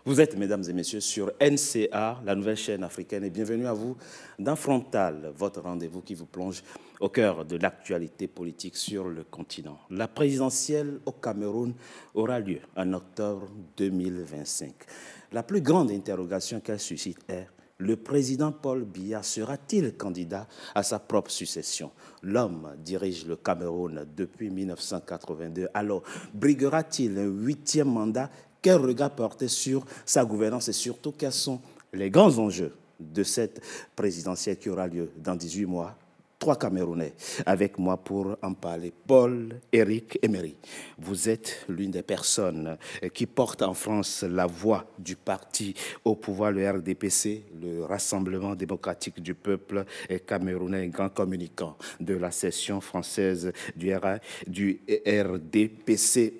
Vous êtes, mesdames et messieurs, sur NCA, la nouvelle chaîne africaine, et bienvenue à vous dans Frontal, votre rendez-vous qui vous plonge au cœur de l'actualité politique sur le continent. La présidentielle au Cameroun aura lieu en octobre 2025. La plus grande interrogation qu'elle suscite est: le président Paul Biya sera-t-il candidat à sa propre succession? L'homme dirige le Cameroun depuis 1982. Alors, briguera-t-il un 8e mandat? Quel regard porter sur sa gouvernance et surtout quels sont les grands enjeux de cette présidentielle qui aura lieu dans 18 mois? 3 Camerounais avec moi pour en parler. Paul-Éric Emery, vous êtes l'une des personnes qui porte en France la voix du parti au pouvoir, le RDPC, le Rassemblement démocratique du peuple camerounais, grand communicant de la section française du RDPC,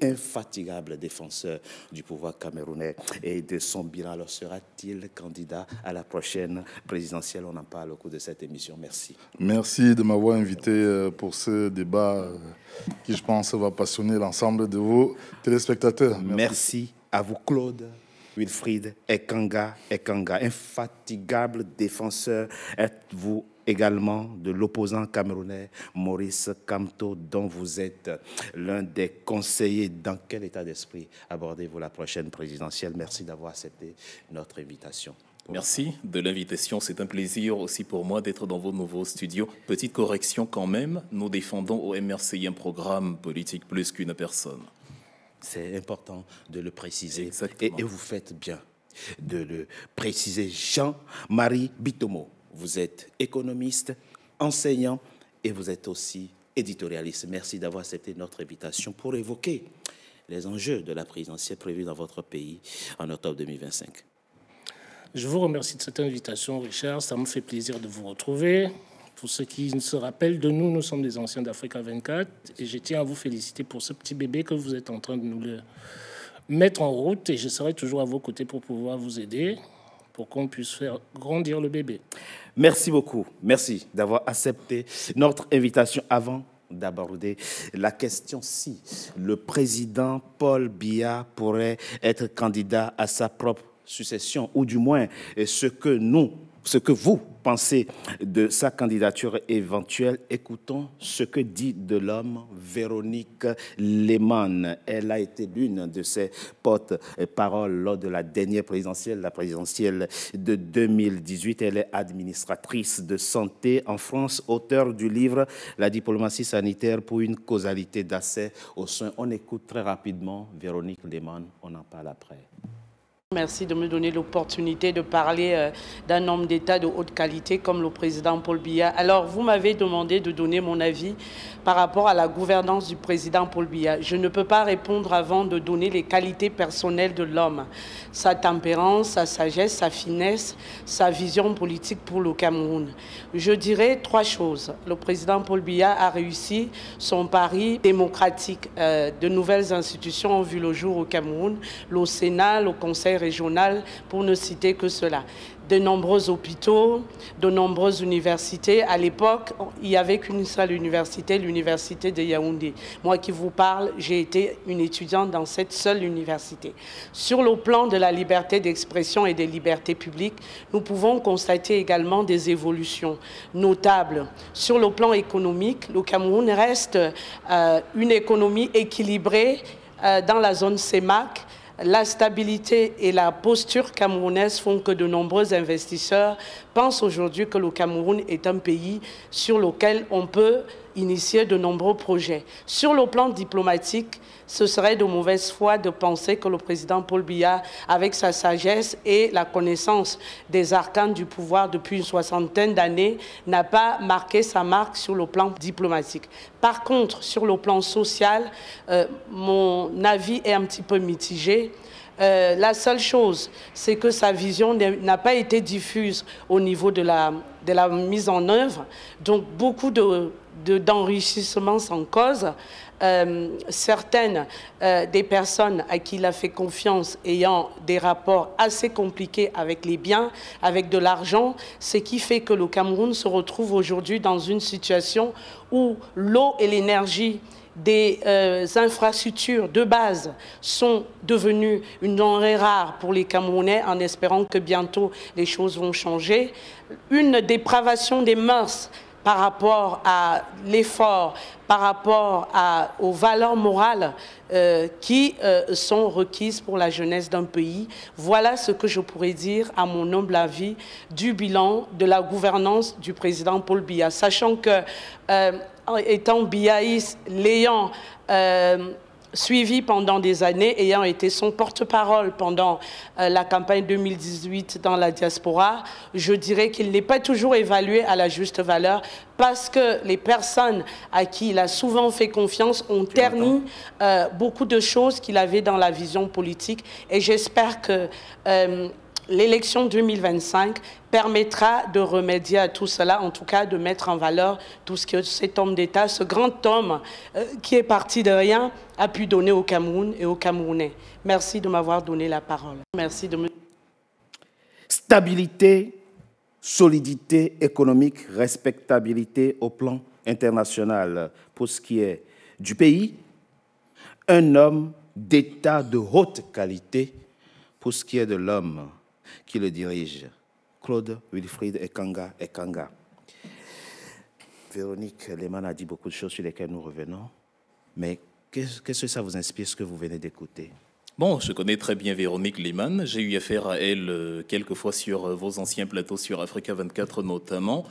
infatigable défenseur du pouvoir camerounais et de son bilan. Alors sera-t-il candidat à la prochaine présidentielle? On en parle au cours de cette émission. Merci. Merci de m'avoir invité pour ce débat qui, je pense, va passionner l'ensemble de vos téléspectateurs. Merci à vous, Claude Wilfried Ekanga, infatigable défenseur. Êtes-vous également de l'opposant camerounais Maurice Kamto, dont vous êtes l'un des conseillers? Dans quel état d'esprit abordez-vous la prochaine présidentielle? Merci d'avoir accepté notre invitation. Merci de l'invitation. C'est un plaisir aussi pour moi d'être dans vos nouveaux studios. Petite correction quand même, nous défendons au MRCI un programme politique plus qu'une personne. C'est important de le préciser. Et vous faites bien de le préciser. Jean-Marie Bitomo, vous êtes économiste, enseignant et vous êtes aussi éditorialiste. Merci d'avoir accepté notre invitation pour évoquer les enjeux de la présidentielle prévue dans votre pays en octobre 2025. Je vous remercie de cette invitation, Richard. Ça me fait plaisir de vous retrouver. Pour ceux qui se rappellent de nous, nous sommes des anciens d'Africa 24 et je tiens à vous féliciter pour ce petit bébé que vous êtes en train de nous le mettre en route et je serai toujours à vos côtés pour pouvoir vous aider pour qu'on puisse faire grandir le bébé. Merci beaucoup. Merci d'avoir accepté notre invitation. Avant d'aborder la question si le président Paul Biya pourrait être candidat à sa propre succession, ou du moins ce que vous pensez de sa candidature éventuelle, écoutons ce que dit de l'homme Véronique Lehmann. Elle a été l'une de ses porte-paroles lors de la dernière présidentielle, la présidentielle de 2018. Elle est administratrice de santé en France, auteure du livre « La diplomatie sanitaire pour une causalité d'accès aux soins ». On écoute très rapidement Véronique Lehmann, on en parle après. Merci de me donner l'opportunité de parler d'un homme d'État de haute qualité comme le président Paul Biya. Alors, vous m'avez demandé de donner mon avis par rapport à la gouvernance du président Paul Biya. Je ne peux pas répondre avant de donner les qualités personnelles de l'homme. Sa tempérance, sa sagesse, sa finesse, sa vision politique pour le Cameroun. Je dirais 3 choses. Le président Paul Biya a réussi son pari démocratique. De nouvelles institutions ont vu le jour au Cameroun, le Sénat, le Conseil régional, pour ne citer que cela. De nombreux hôpitaux, de nombreuses universités. À l'époque, il n'y avait qu'une seule université, l'université de Yaoundé. Moi qui vous parle, j'ai été une étudiante dans cette seule université. Sur le plan de la liberté d'expression et des libertés publiques, nous pouvons constater également des évolutions notables. Sur le plan économique, le Cameroun reste une économie équilibrée dans la zone CEMAC. La stabilité et la posture camerounaise font que de nombreux investisseurs pensent aujourd'hui que le Cameroun est un pays sur lequel on peut initier de nombreux projets. Sur le plan diplomatique, ce serait de mauvaise foi de penser que le président Paul Biya, avec sa sagesse et la connaissance des arcanes du pouvoir depuis une 60aine d'années, n'a pas marqué sa marque sur le plan diplomatique. Par contre, sur le plan social, mon avis est un petit peu mitigé. La seule chose, c'est que sa vision n'a pas été diffuse au niveau de la mise en œuvre. Donc, beaucoup d'enrichissements sans cause. Certaines des personnes à qui il a fait confiance ayant des rapports assez compliqués avec les biens, avec de l'argent, ce qui fait que le Cameroun se retrouve aujourd'hui dans une situation où l'eau et l'énergie des infrastructures de base sont devenues une denrée rare pour les Camerounais, en espérant que bientôt les choses vont changer. Une dépravation des mœurs par rapport à l'effort, par rapport aux valeurs morales qui sont requises pour la jeunesse d'un pays. Voilà ce que je pourrais dire, à mon humble avis, du bilan de la gouvernance du président Paul Biya. Sachant que, étant biaïste, l'ayant suivi pendant des années, ayant été son porte-parole pendant la campagne 2018 dans la diaspora, je dirais qu'il n'est pas toujours évalué à la juste valeur parce que les personnes à qui il a souvent fait confiance ont terni beaucoup de choses qu'il avait dans la vision politique. Et j'espère que l'élection 2025 permettra de remédier à tout cela, en tout cas de mettre en valeur tout ce que cet homme d'État, ce grand homme qui est parti de rien, a pu donner au Cameroun et aux Camerounais. Merci de m'avoir donné la parole. Merci de me... Stabilité, solidité économique, respectabilité au plan international. Pour ce qui est du pays, un homme d'État de haute qualité. Pour ce qui est de l'homme qui le dirige, Claude Wilfried Ekanga. Véronique Lehmann a dit beaucoup de choses sur lesquelles nous revenons, mais qu'est-ce que ça vous inspire, ce que vous venez d'écouter? Bon, je connais très bien Véronique Lehmann. J'ai eu affaire à elle quelques fois sur vos anciens plateaux sur Africa 24 notamment.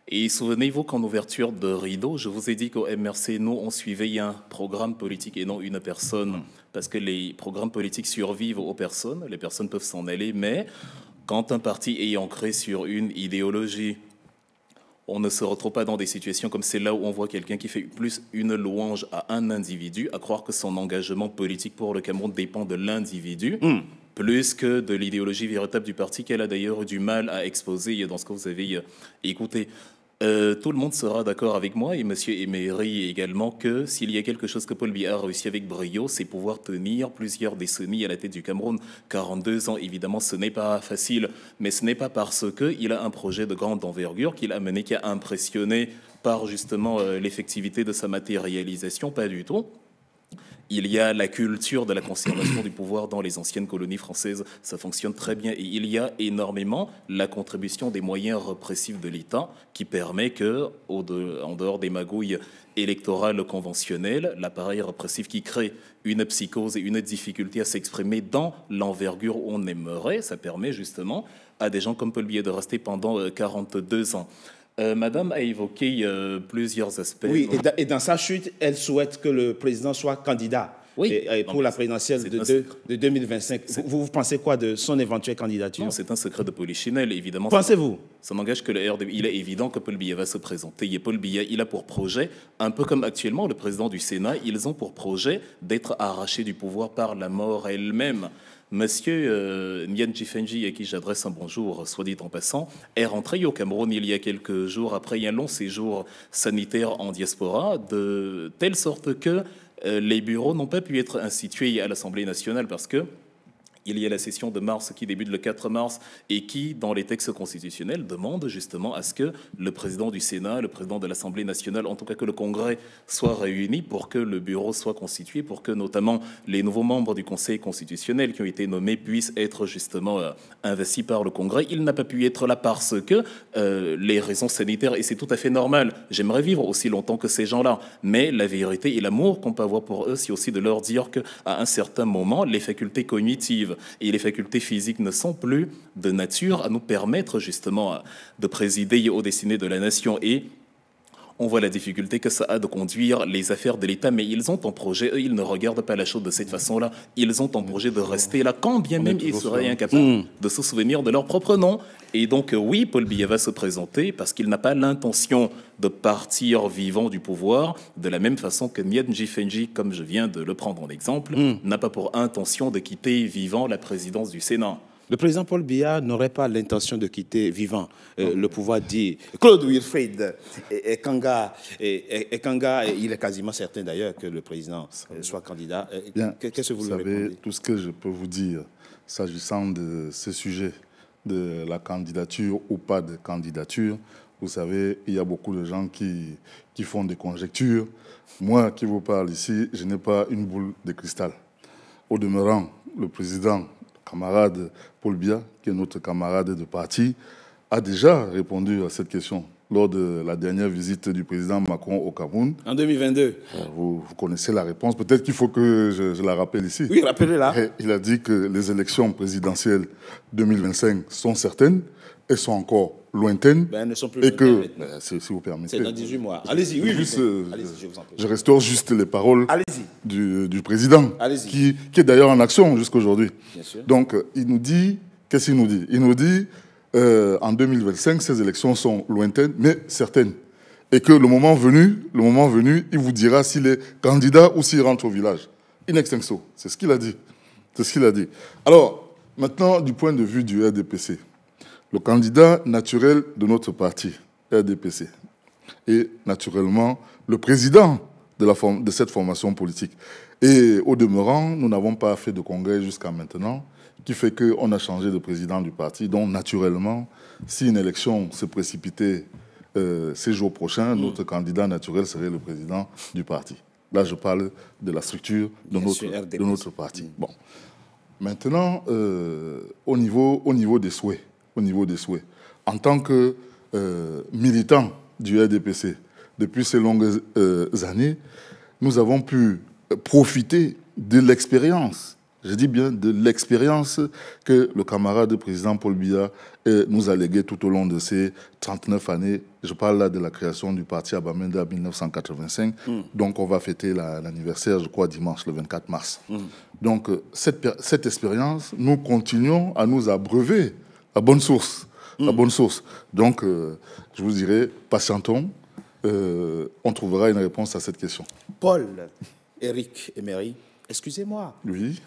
Et souvenez-vous qu'en ouverture de rideau, je vous ai dit qu'au MRC, nous, on suivait un programme politique et non une personne. Parce que les programmes politiques survivent aux personnes, les personnes peuvent s'en aller, mais quand un parti est ancré sur une idéologie, on ne se retrouve pas dans des situations comme celle-là où on voit quelqu'un qui fait plus une louange à un individu, à croire que son engagement politique pour le Cameroun dépend de l'individu, plus que de l'idéologie véritable du parti qu'elle a d'ailleurs eu du mal à exposer dans ce que vous avez écouté. Tout le monde sera d'accord avec moi, et M. Emery également, que s'il y a quelque chose que Paul Biya a réussi avec brio, c'est pouvoir tenir plusieurs décennies à la tête du Cameroun. 42 ans, évidemment, ce n'est pas facile, mais ce n'est pas parce qu'il a un projet de grande envergure qu'il a mené, qui a impressionné par justement l'effectivité de sa matérialisation, pas du tout. Il y a la culture de la conservation du pouvoir dans les anciennes colonies françaises, ça fonctionne très bien. Et il y a énormément la contribution des moyens répressifs de l'État qui permet que, en dehors des magouilles électorales conventionnelles, l'appareil répressif qui crée une psychose et une difficulté à s'exprimer dans l'envergure où on aimerait, ça permet justement à des gens comme Paul Biya de rester pendant 42 ans. Madame a évoqué plusieurs aspects. Oui, et dans sa chute, elle souhaite que le président soit candidat pour la présidentielle de 2025. Vous pensez quoi de son éventuelle candidature? Non, c'est un secret de polichinelle, évidemment. Pensez-vous? Ça n'engage que le RDP. Il est évident que Paul Biya va se présenter. Et Paul Biya, il a pour projet, un peu comme actuellement le président du Sénat, ils ont pour projet d'être arrachés du pouvoir par la mort elle-même. Monsieur Nyan Jifenji, à qui j'adresse un bonjour, soit dit en passant, est rentré au Cameroun il y a quelques jours après un long séjour sanitaire en diaspora, de telle sorte que les bureaux n'ont pas pu être institués à l'Assemblée nationale parce que il y a la session de mars qui débute le 4 mars et qui, dans les textes constitutionnels, demande justement à ce que le président du Sénat, le président de l'Assemblée nationale, en tout cas que le Congrès soit réuni pour que le bureau soit constitué, pour que notamment les nouveaux membres du Conseil constitutionnel qui ont été nommés puissent être justement investis par le Congrès. Il n'a pas pu être là parce que les raisons sanitaires, et c'est tout à fait normal. J'aimerais vivre aussi longtemps que ces gens-là, mais la vérité et l'amour qu'on peut avoir pour eux, c'est aussi de leur dire qu'à un certain moment, les facultés cognitives et les facultés physiques ne sont plus de nature à nous permettre justement de présider aux destinées de la nation. Et on voit la difficulté que ça a de conduire les affaires de l'État, mais ils ont en projet, eux, ils ne regardent pas la chose de cette façon-là, ils ont en projet de rester là, quand bien même ils seraient incapables de se souvenir de leur propre nom. Et donc oui, Paul Biya va se présenter parce qu'il n'a pas l'intention de partir vivant du pouvoir, de la même façon que Nyan Jifenji, comme je viens de le prendre en exemple, n'a pas pour intention de quitter vivant la présidence du Sénat. Le président Paul Biya n'aurait pas l'intention de quitter vivant le pouvoir, dit Claude Wilfried Ekanga. Il est quasiment certain d'ailleurs que le président soit candidat. Qu'est-ce que vous lui répondez? Tout ce que je peux vous dire s'agissant de ce sujet, de la candidature ou pas de candidature, Vous savez, il y a beaucoup de gens qui font des conjectures. Moi qui vous parle ici, je n'ai pas une boule de cristal. Au demeurant, le président, camarade Paul Biya, qui est notre camarade de parti, a déjà répondu à cette question lors de la dernière visite du président Macron au Cameroun. En 2022. Vous connaissez la réponse. Peut-être qu'il faut que je la rappelle ici. Oui, rappelez-la. Il a dit que les élections présidentielles 2025 sont certaines et sont encore lointaines. Ben, elles ne sont plus et que, lointaines, si vous permettez. C'est dans 18 mois. Allez-y, oui. Juste, Allez-y, je vous en prie. je restaure juste les paroles Allez-y. du président, Allez-y. qui est d'ailleurs en action jusqu'à aujourd'hui. Bien sûr. Donc, il nous dit, qu'est-ce qu'il nous dit? Il nous dit, en 2025, ces élections sont lointaines, mais certaines. Et que le moment venu, il vous dira s'il est candidat ou s'il rentre au village. In extenso. C'est ce qu'il a dit. C'est ce qu'il a dit. Alors, maintenant, du point de vue du RDPC, le candidat naturel de notre parti, RDPC, est naturellement le président de cette formation politique. Et au demeurant, nous n'avons pas fait de congrès jusqu'à maintenant, qui fait qu'on a changé de président du parti. Donc, naturellement, si une élection se précipitait ces jours prochains, notre candidat naturel serait le président du parti. Là, je parle de la structure de notre parti. Bon. Maintenant, au niveau des souhaits, en tant que militant du RDPC, depuis ces longues années, nous avons pu profiter de l'expérience, je dis bien de l'expérience que le camarade président Paul Biya nous a léguée tout au long de ces 39 années. Je parle là de la création du parti à Bamenda en 1985. Donc on va fêter l'anniversaire, je crois, dimanche, le 24 mars. Donc cette expérience, nous continuons à nous abreuver à bonne source. À bonne source. Donc je vous dirais, patientons, on trouvera une réponse à cette question. Paul, Éric Emery, excusez-moi. Oui.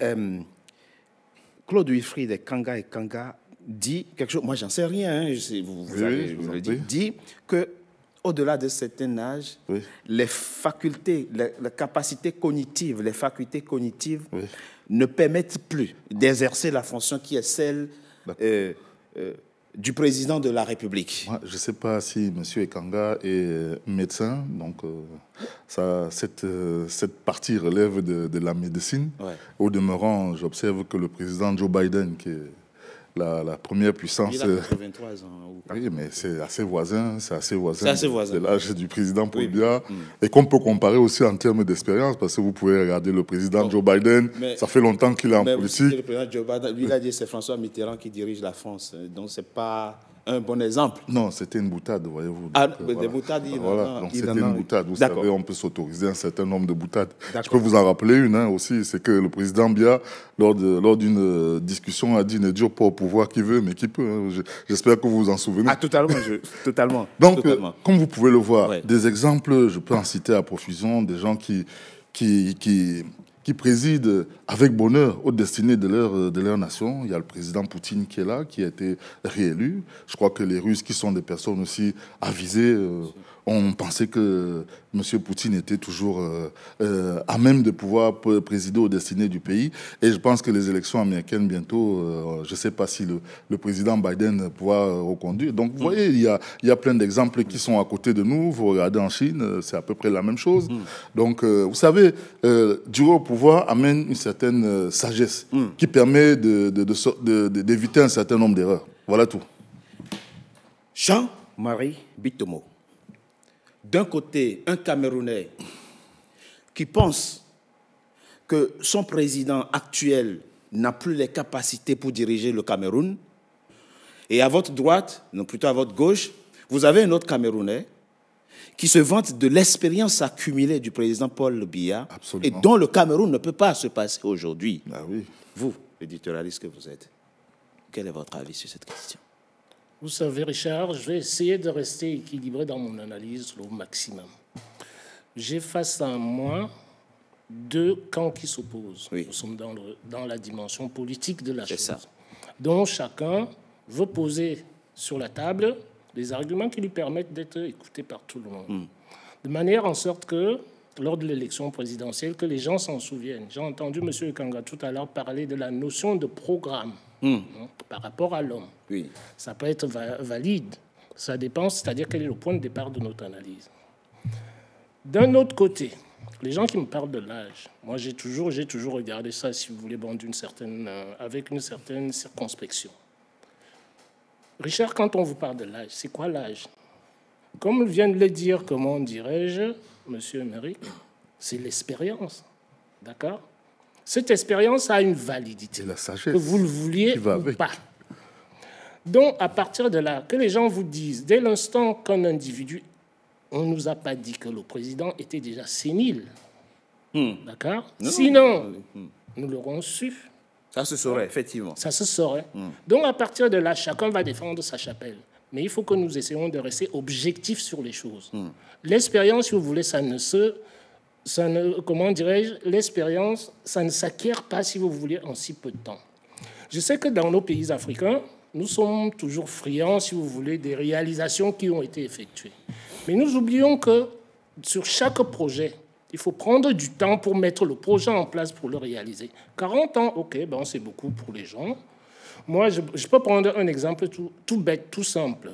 Claude Wilfried Kanga dit quelque chose, moi j'en sais rien, hein, vous avez dit que au-delà de certain âge, les facultés, les capacités cognitives, ne permettent plus d'exercer la fonction qui est celle du président de la République. Moi, je ne sais pas si M. Ekanga est médecin, donc cette partie relève de la médecine. Au demeurant, j'observe que le président Joe Biden, qui est la première puissance... Il a 83 ans. Oui, mais c'est assez voisin, de l'âge du président Paul Biya, et qu'on peut comparer aussi en termes d'expérience, parce que vous pouvez regarder le président Joe Biden, ça fait longtemps qu'il est en politique. Le président Joe Biden, lui, il a dit que c'est François Mitterrand qui dirige la France, donc c'est pas un bon exemple. Non, c'était une boutade, voyez-vous. Des boutades, c'était une boutade. Vous savez, on peut s'autoriser un certain nombre de boutades. Je peux vous en rappeler une aussi, c'est que le président Biya, lors d'une discussion, a dit « Ne dure pas au pouvoir qui veut, mais qui peut hein. ». J'espère que vous vous en souvenez. Totalement. Donc, comme vous pouvez le voir, des exemples, je peux en citer à profusion, des gens qui président avec bonheur aux destinées de leur nation. Il y a le président Poutine qui est là, qui a été réélu. Je crois que les Russes, qui sont des personnes aussi avisées, ont pensé que M. Poutine était toujours à même de pouvoir présider aux destinées du pays. Et je pense que les élections américaines, bientôt, je ne sais pas si le président Biden pourra reconduire. Donc, vous voyez, il y a plein d'exemples qui sont à côté de nous. Vous regardez en Chine, c'est à peu près la même chose. Donc, vous savez, durer au pouvoir amène une certaine sagesse qui permet d'éviter un certain nombre d'erreurs. Voilà tout. Jean-Marie Bitomo. D'un côté, un Camerounais qui pense que son président actuel n'a plus les capacités pour diriger le Cameroun. Et à votre droite, non plutôt à votre gauche, vous avez un autre Camerounais qui se vante de l'expérience accumulée du président Paul Biya et dont le Cameroun ne peut pas se passer aujourd'hui. Ah oui. Vous, éditorialiste que vous êtes, quel est votre avis sur cette question? Vous savez, Richard, je vais essayer de rester équilibré dans mon analyse au maximum. J'ai face à moi deux camps qui s'opposent. Nous sommes dans la dimension politique de la chose. Donc chacun veut poser sur la table des arguments qui lui permettent d'être écoutés par tout le monde. De manière en sorte que, lors de l'élection présidentielle, que les gens s'en souviennent. J'ai entendu M. Ekanga tout à l'heure parler de la notion de programme par rapport à l'homme. Ça peut être valide, Ça dépend, c'est-à-dire quel est le point de départ de notre analyse. D'un autre côté, les gens qui me parlent de l'âge, moi j'ai toujours regardé ça, si vous voulez, bon, avec une certaine circonspection. Richard, quand on vous parle de l'âge, c'est quoi l'âge? Comme vient de le dire, comment dirais-je, monsieur Émeric, c'est l'expérience. D'accord? Cette expérience a une validité. Et la sagesse. Que vous le vouliez ou pas. Donc, à partir de là, que les gens vous disent, dès l'instant qu'un individu, on ne nous a pas dit que le président était déjà sénile. D'accord? Sinon, nous l'aurons su. Ça se saurait, effectivement. Ça se saurait. Donc, à partir de là, chacun va défendre sa chapelle. Mais il faut que nous essayons de rester objectifs sur les choses. L'expérience, si vous voulez, comment dirais-je, l'expérience, ça ne s'acquiert pas, si vous voulez, en si peu de temps. Je sais que dans nos pays africains, nous sommes toujours friands, si vous voulez, des réalisations qui ont été effectuées. Mais nous oublions que sur chaque projet, il faut prendre du temps pour mettre le projet en place pour le réaliser. 40 ans, ok, bon, c'est beaucoup pour les gens. Moi, je peux prendre un exemple tout bête, tout simple.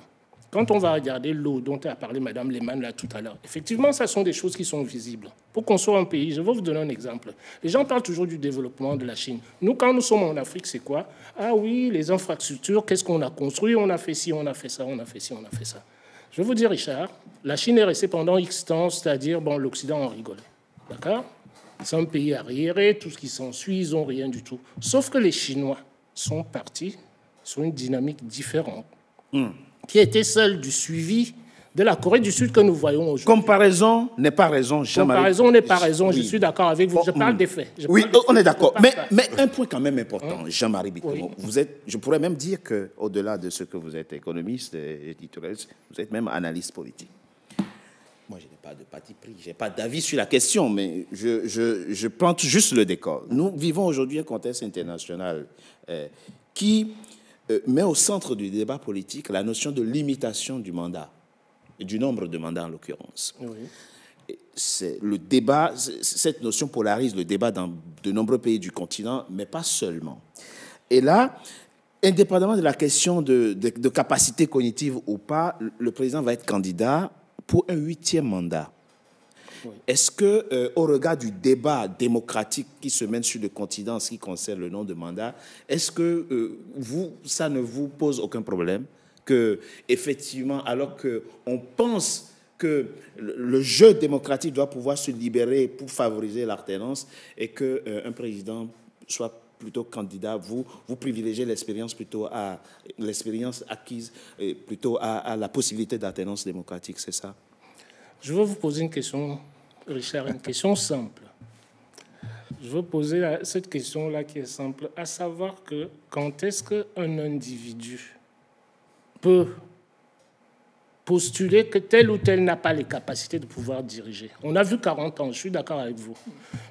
Quand on va regarder l'eau dont a parlé Mme Lehmann là tout à l'heure, effectivement, ça sont des choses qui sont visibles. Pour construire un pays, je vais vous donner un exemple. Les gens parlent toujours du développement de la Chine. Nous, quand nous sommes en Afrique, c'est quoi? Ah oui, les infrastructures, qu'est-ce qu'on a construit? On a fait ci, on a fait ça, on a fait ci, on a fait ça. Je vais vous dire, Richard, la Chine est restée pendant X temps, c'est-à-dire, bon, l'Occident en rigolait. D'accord? C'est un pays arriéré, tout ce qui s'ensuit, ils n'ont rien du tout. Sauf que les Chinois sont partis sur une dynamique différente, qui était celle du suivi de la Corée du Sud que nous voyons aujourd'hui. Comparaison n'est pas raison, Jean-Marie. Comparaison n'est pas raison, oui. Je suis d'accord avec vous. Je parle des faits. Oui, on est d'accord. Mais un point quand même important, Jean-Marie Bitomo, oui. Je pourrais même dire qu'au-delà de ce que vous êtes économiste et éditorialiste, vous êtes même analyste politique. Moi, je n'ai pas de parti pris, je n'ai pas d'avis sur la question, mais je plante juste le décor. Nous vivons aujourd'hui un contexte international qui met au centre du débat politique la notion de limitation du mandat, du nombre de mandats en l'occurrence. Oui. Le débat, cette notion polarise le débat dans de nombreux pays du continent, mais pas seulement. Et là, indépendamment de la question de capacité cognitive ou pas, le président va être candidat pour un 8e mandat. Oui. Est-ce que, au regard du débat démocratique qui se mène sur le continent en ce qui concerne le nombre de mandats, est-ce que ça ne vous pose aucun problème que, effectivement, alors qu'on pense que le jeu démocratique doit pouvoir se libérer pour favoriser l'alternance et qu'un président soit plutôt candidat, vous privilégiez l'expérience plutôt à l'expérience acquise plutôt à la possibilité d'alternance démocratique, c'est ça? Je veux vous poser une question, Richard, une question simple. Je veux poser cette question-là qui est simple, à savoir que quand est-ce qu'un individu peut postuler que tel ou tel n'a pas les capacités de pouvoir diriger? On a vu 40 ans, je suis d'accord avec vous.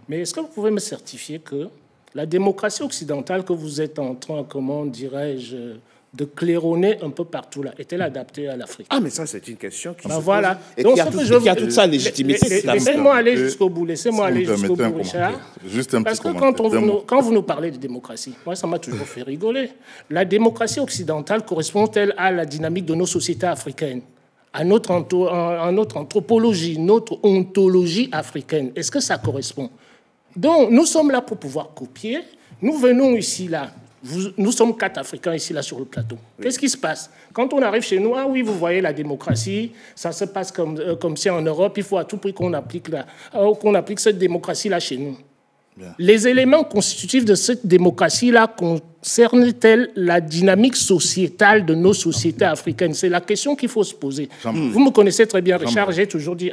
Mais est-ce que vous pouvez me certifier que la démocratie occidentale que vous êtes en train, comment dirais-je, de claironner un peu partout là, est-elle adaptée à l'Afrique? Ah, mais ça, c'est une question qui voilà. Et donc, qui a toute sa légitimité. Laissez-moi aller jusqu'au bout. Laissez-moi aller jusqu'au bout, Richard. Juste un Parce petit que quand vous nous parlez de démocratie, moi, ça m'a toujours fait rigoler. La démocratie occidentale correspond-elle à la dynamique de nos sociétés africaines, à notre anthropologie, notre ontologie africaine? Est-ce que ça correspond? Donc, nous sommes là pour pouvoir copier. Nous venons ici, là. Nous sommes 4 Africains ici, là, sur le plateau. Oui. Qu'est-ce qui se passe? Quand on arrive chez nous, ah oui, vous voyez la démocratie, ça se passe comme si en Europe, il faut à tout prix qu'on applique cette démocratie-là chez nous. Bien. Les éléments constitutifs de cette démocratie-là concernent-elles la dynamique sociétale de nos sociétés africaines? C'est la question qu'il faut se poser. Vous me connaissez très bien, Richard. J'ai toujours dit,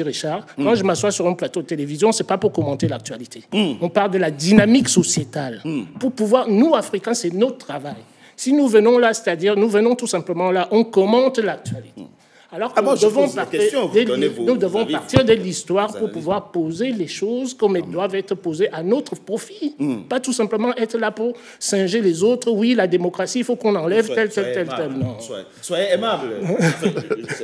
Richard, quand je m'assois sur un plateau de télévision, c'est pas pour commenter l'actualité. On parle de la dynamique sociétale. Pour pouvoir, nous, Africains, c'est notre travail. Si nous venons là, c'est-à-dire, nous venons tout simplement là, on commente l'actualité. Alors que nous devons partir de l'histoire pour pouvoir poser les choses comme elles doivent être posées à notre profit. Pas tout simplement être là pour singer les autres. Oui, la démocratie, il faut qu'on enlève tel. Non. Soyez aimable.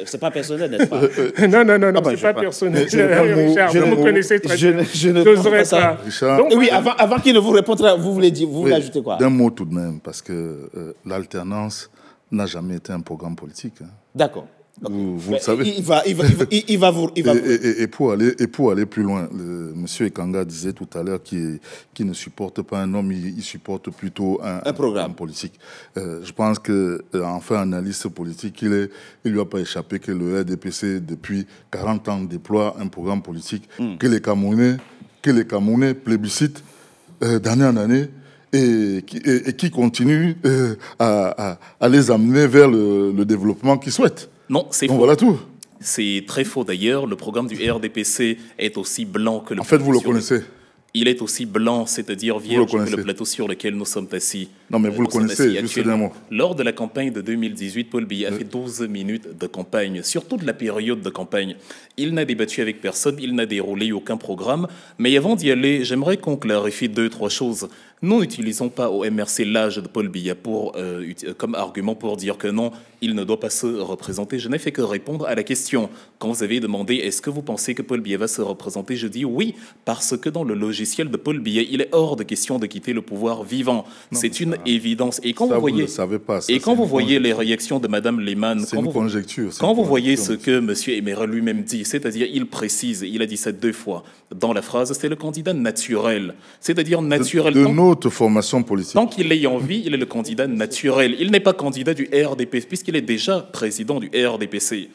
C'est pas personnel, n'est-ce pas? Non, c'est pas personnel. Richard, vous me connaissez très bien. Je n'oserais pas. Richard, donc, oui, avant qu'il ne vous réponde, vous voulez ajouter quoi? D'un mot tout de même, parce que l'alternance n'a jamais été un programme politique. Hein. D'accord. Vous le savez. Il va vous... Et pour aller plus loin, M. Ekanga disait tout à l'heure qu'il ne supporte pas un homme, il supporte plutôt un programme politique. Je pense qu'en fait analyste politique, il lui a pas échappé que le RDPC, depuis 40 ans, déploie un programme politique que les Camerounais plébiscitent d'année en année et qui continue à les amener vers le développement qu'ils souhaitent. Non, c'est faux. Voilà tout. C'est très faux d'ailleurs. Le programme du RDPC est aussi blanc que le... En fait, vous le connaissez. Il est aussi blanc, c'est-à-dire vierge que le plateau sur lequel nous sommes assis. Non, mais vous le connaissez, juste un mot. Lors de la campagne de 2018, Paul Biya a fait 12 minutes de campagne, sur toute la période de campagne. Il n'a débattu avec personne, il n'a déroulé aucun programme. Mais avant d'y aller, j'aimerais qu'on clarifie 2-3 choses. Nous n'utilisons pas au MRC l'âge de Paul Biya comme argument pour dire que non, il ne doit pas se représenter. Je n'ai fait que répondre à la question. Quand vous avez demandé est-ce que vous pensez que Paul Biya va se représenter, je dis oui, parce que dans le logiciel de Paul Biya, il est hors de question de quitter le pouvoir vivant. C'est une évidence. Et quand vous voyez les réactions de Mme Lehmann, quand vous voyez ce que M. Emery lui-même dit, c'est-à-dire il précise, il a dit ça 2 fois dans la phrase, c'est le candidat naturel. C'est-à-dire naturel. De notre formation politique. Tant qu'il est en vie, il est le candidat naturel. Il n'est pas candidat du RDPC, puisqu'il est déjà président du RDPC.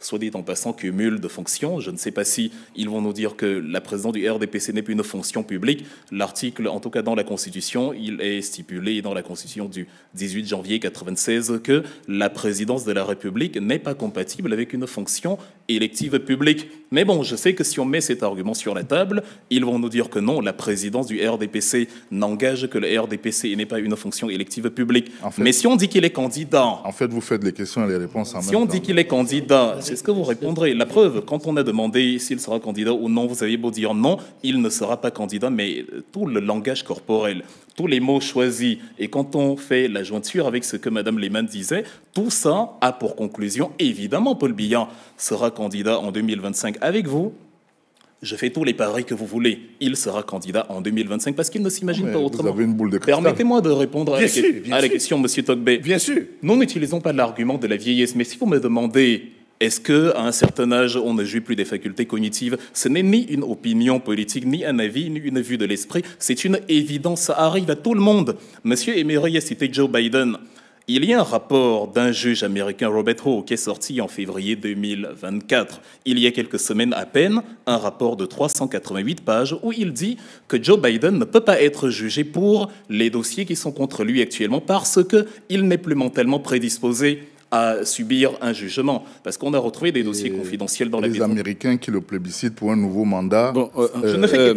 Soit dit en passant, cumul de fonctions. Je ne sais pas si ils vont nous dire que la présidence du RDPC n'est plus une fonction publique. L'article, en tout cas dans la Constitution, il est stipulé dans la Constitution du 18 janvier 1996 que la présidence de la République n'est pas compatible avec une fonction élective publique. Mais bon, je sais que si on met cet argument sur la table, ils vont nous dire que non, la présidence du RDPC n'engage que le RDPC et n'est pas une fonction élective publique. En fait, mais si on dit qu'il est candidat... En fait, vous faites les questions et les réponses en même temps. Si on dit qu'il est candidat... C'est ce que vous répondrez. La preuve, quand on a demandé s'il sera candidat ou non, vous avez beau dire non, il ne sera pas candidat, mais tout le langage corporel, tous les mots choisis, et quand on fait la jointure avec ce que Mme Lehmann disait, tout ça a pour conclusion, évidemment, Paul Biya sera candidat en 2025 avec vous. Je fais tous les paris que vous voulez. Il sera candidat en 2025 parce qu'il ne s'imagine pas autrement. Vous avez une boule de cristal. Permettez-moi de répondre à la question, M. Togbe. Bien sûr. Nous n'utilisons pas l'argument de la vieillesse, mais si vous me demandez... Est-ce qu'à un certain âge, on ne jouit plus des facultés cognitives? Ce n'est ni une opinion politique, ni un avis, ni une vue de l'esprit. C'est une évidence, ça arrive à tout le monde. Monsieur Emery a cité Joe Biden. Il y a un rapport d'un juge américain, Robert Hall, qui est sorti en février 2024. Il y a quelques semaines à peine, un rapport de 388 pages où il dit que Joe Biden ne peut pas être jugé pour les dossiers qui sont contre lui actuellement parce qu'il n'est plus mentalement prédisposé à subir un jugement, parce qu'on a retrouvé des dossiers confidentiels dans la maison. Les Américains qui le plébiscitent pour un nouveau mandat. Je ne fais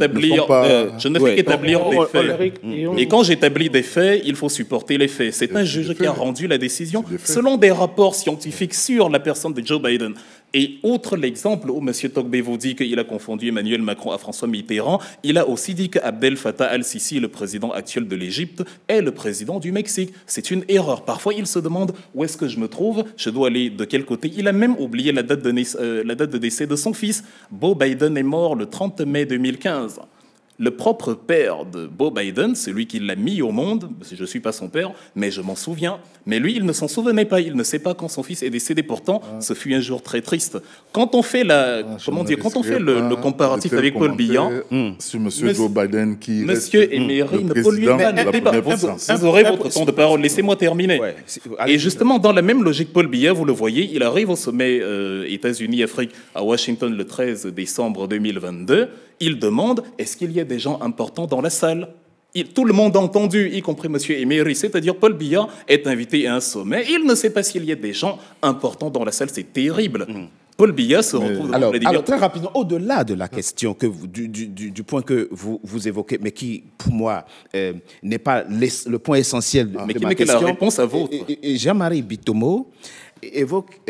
qu'établir des faits. Et quand j'établis des faits, il faut supporter les faits. C'est un juge qui a rendu la décision selon des rapports scientifiques sur la personne de Joe Biden. Et outre l'exemple où M. Togbe vous dit qu'il a confondu Emmanuel Macron à François Mitterrand, il a aussi dit qu'Abdel Fattah al-Sisi, le président actuel de l'Égypte, est le président du Mexique. C'est une erreur. Parfois, il se demande où est-ce que je me trouve, je dois aller de quel côté. Il a même oublié la date de décès de son fils. Beau Biden est mort le 30 mai 2015. Le propre père de Beau Biden, c'est lui qui l'a mis au monde, je ne suis pas son père, mais je m'en souviens. Mais lui, il ne s'en souvenait pas, il ne sait pas quand son fils est décédé. Pourtant, ce fut un jour très triste. Quand on fait le comparatif avec Paul Biya, sur M. Joe Biden qui Monsieur Emery ne pollue pas. Vous aurez votre temps de parole. Laissez-moi terminer. Ouais. Et justement, dans la même logique, Paul Biya, vous le voyez, il arrive au sommet États-Unis-Afrique à Washington le 13 décembre 2022. Il demande, est-ce qu'il y a des gens importants dans la salle? Tout le monde a entendu, y compris M. Emery, c'est-à-dire Paul Biya est invité à un sommet. Il ne sait pas s'il y a des gens importants dans la salle. C'est terrible. Paul Biya se retrouve... Alors, très rapidement, au-delà de la question, du point que vous évoquez, mais qui, pour moi, n'est pas le point essentiel de ma question. Mais qui n'est que la réponse à vôtre. Jean-Marie Bitomo évoque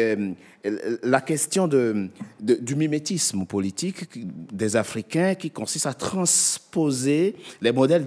la question du mimétisme politique des Africains qui consiste à transposer les modèles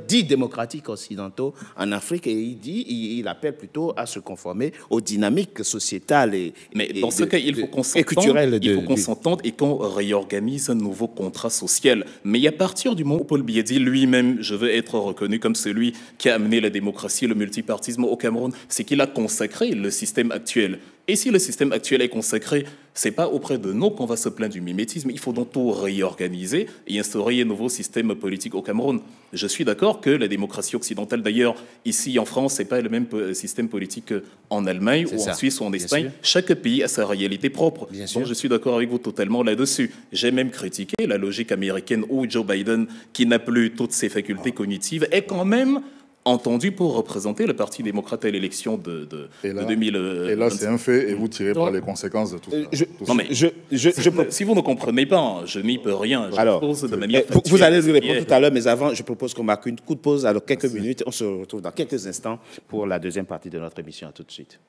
dits démocratiques occidentaux en Afrique, et il appelle plutôt à se conformer aux dynamiques sociétales Mais dans ce cas, il faut qu'on s'entende et qu'on réorganise un nouveau contrat social. Mais à partir du moment où Paul Biya dit lui-même, je veux être reconnu comme celui qui a amené la démocratie et le multipartisme au Cameroun, c'est qu'il a consacré le système actuel. Et si le système actuel est consacré, ce n'est pas auprès de nous qu'on va se plaindre du mimétisme. Il faut donc tout réorganiser et instaurer un nouveau système politique au Cameroun. Je suis d'accord que la démocratie occidentale, d'ailleurs, ici en France, ce n'est pas le même système politique qu'en Allemagne ou en Suisse ou en Espagne. Chaque pays a sa réalité propre. Donc je suis d'accord avec vous totalement là-dessus. J'ai même critiqué la logique américaine où Joe Biden, qui n'a plus toutes ses facultés cognitives, est quand même entendu pour représenter le Parti démocrate à l'élection de 2000. Et là, c'est un fait, et vous tirez par les conséquences de tout ça. Si vous ne comprenez pas, je n'y peux rien. Alors, vous allez lui répondre tout à l'heure, mais avant, je propose qu'on marque une coup de pause. Alors, quelques minutes, on se retrouve dans quelques instants pour la deuxième partie de notre émission. À tout de suite.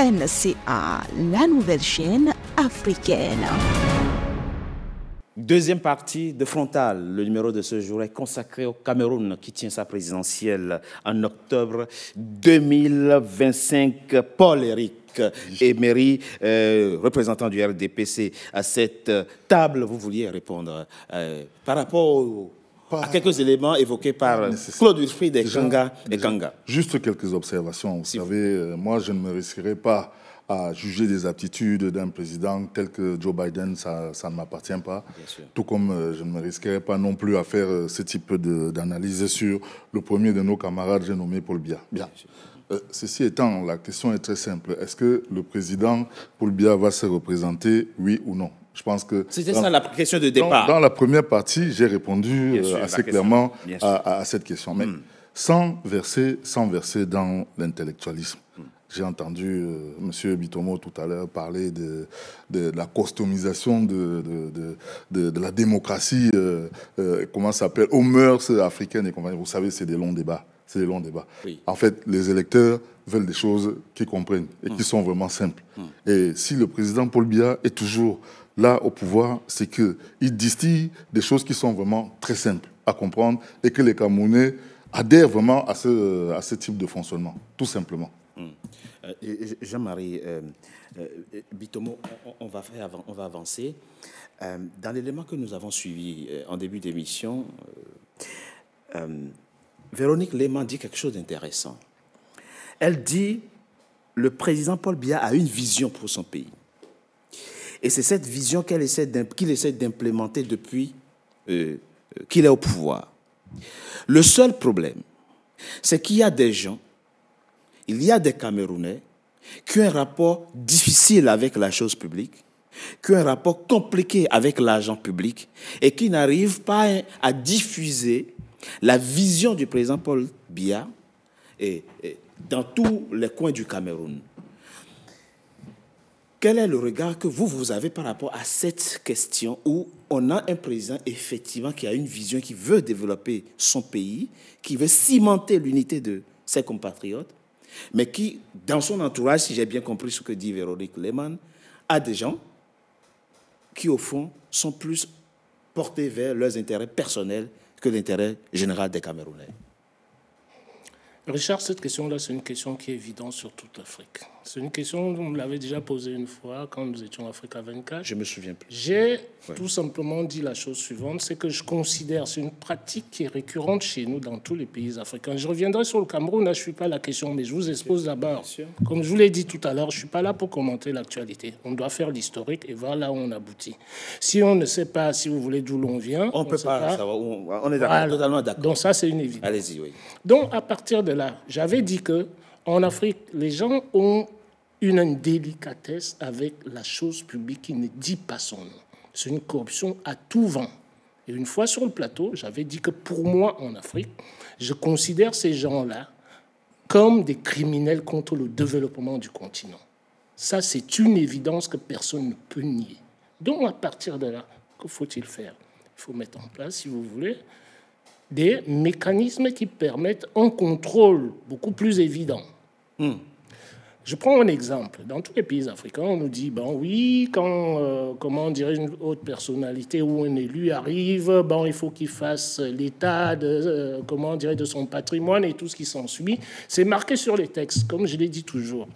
NCA, la nouvelle chaîne africaine. Deuxième partie de Frontal. Le numéro de ce jour est consacré au Cameroun qui tient sa présidentielle en octobre 2025. Paul-Éric Emery, représentant du RDPC, à cette table, vous vouliez répondre par rapport à quelques éléments évoqués par Claude Wilfried et Kanga. Juste quelques observations. Vous savez, moi, je ne me risquerai pas à juger des aptitudes d'un président tel que Joe Biden, ça ne m'appartient pas. Tout comme je ne me risquerai pas non plus à faire ce type d'analyse sur le premier de nos camarades, j'ai nommé Paul Biya. Bien. Ceci étant, la question est très simple. Est-ce que le président Paul Biya va se représenter, oui ou non? Je pense que c'était ça la question de départ. Dans la première partie, j'ai répondu assez clairement à cette question. Mais sans verser dans l'intellectualisme. J'ai entendu M. Bitomo tout à l'heure parler de la customisation de la démocratie, comment ça s'appelle, aux mœurs africaines et compagnie. Vous savez, c'est des longs débats. C'est des longs débats. Oui. En fait, les électeurs veulent des choses qu'ils comprennent et qui sont vraiment simples. Et si le président Paul Biya est toujours là au pouvoir, c'est qu'il distille des choses qui sont vraiment très simples à comprendre et que les Camerounais adhèrent vraiment à ce type de fonctionnement, tout simplement. Jean-Marie Bitomo, on va avancer. Dans l'élément que nous avons suivi en début d'émission, Véronique Lehmann dit quelque chose d'intéressant. Elle dit le président Paul Biya a une vision pour son pays. Et c'est cette vision qu'il essaie d'implémenter depuis qu'il est au pouvoir. Le seul problème, c'est qu'il y a des gens, il y a des Camerounais qui ont un rapport difficile avec la chose publique, qui ont un rapport compliqué avec l'argent public et qui n'arrivent pas à diffuser la vision du président Paul Biya dans tous les coins du Cameroun. Quel est le regard que vous avez par rapport à cette question où on a un président effectivement qui a une vision, qui veut développer son pays, qui veut cimenter l'unité de ses compatriotes, mais qui, dans son entourage, si j'ai bien compris ce que dit Véronique Lehmann, a des gens qui, au fond, sont plus portés vers leurs intérêts personnels que l'intérêt général des Camerounais. Richard, cette question-là, c'est une question qui est évidente sur toute l'Afrique. C'est une question, vous me l'avez déjà posée une fois quand nous étions Africa 24. Je me souviens plus. J'ai tout simplement dit la chose suivante, c'est que je considère, c'est une pratique qui est récurrente chez nous dans tous les pays africains. Je reviendrai sur le Cameroun, là je ne suis pas la question, mais je vous expose d'abord. Comme je vous l'ai dit tout à l'heure, je ne suis pas là pour commenter l'actualité. On doit faire l'historique et voir là où on aboutit. Si on ne sait pas, si vous voulez, d'où l'on vient... On ne peut pas savoir, on est d'accord, totalement d'accord. Donc ça, c'est une évidence. Allez-y, oui. Donc à partir de là, j'avais dit que en Afrique, les gens ont une délicatesse avec la chose publique qui ne dit pas son nom. C'est une corruption à tout vent. Et une fois sur le plateau, j'avais dit que pour moi, en Afrique, je considère ces gens-là comme des criminels contre le développement du continent. Ça, c'est une évidence que personne ne peut nier. Donc à partir de là, que faut-il faire? Il faut mettre en place, si vous voulez, des mécanismes qui permettent un contrôle beaucoup plus évident. Je prends un exemple. Dans tous les pays africains, on nous dit, bon oui, quand, comment dirais-je, une haute personnalité ou un élu arrive, bon, il faut qu'il fasse l'état de, comment dirais, de son patrimoine et tout ce qui s'ensuit. C'est marqué sur les textes, comme je l'ai dit toujours.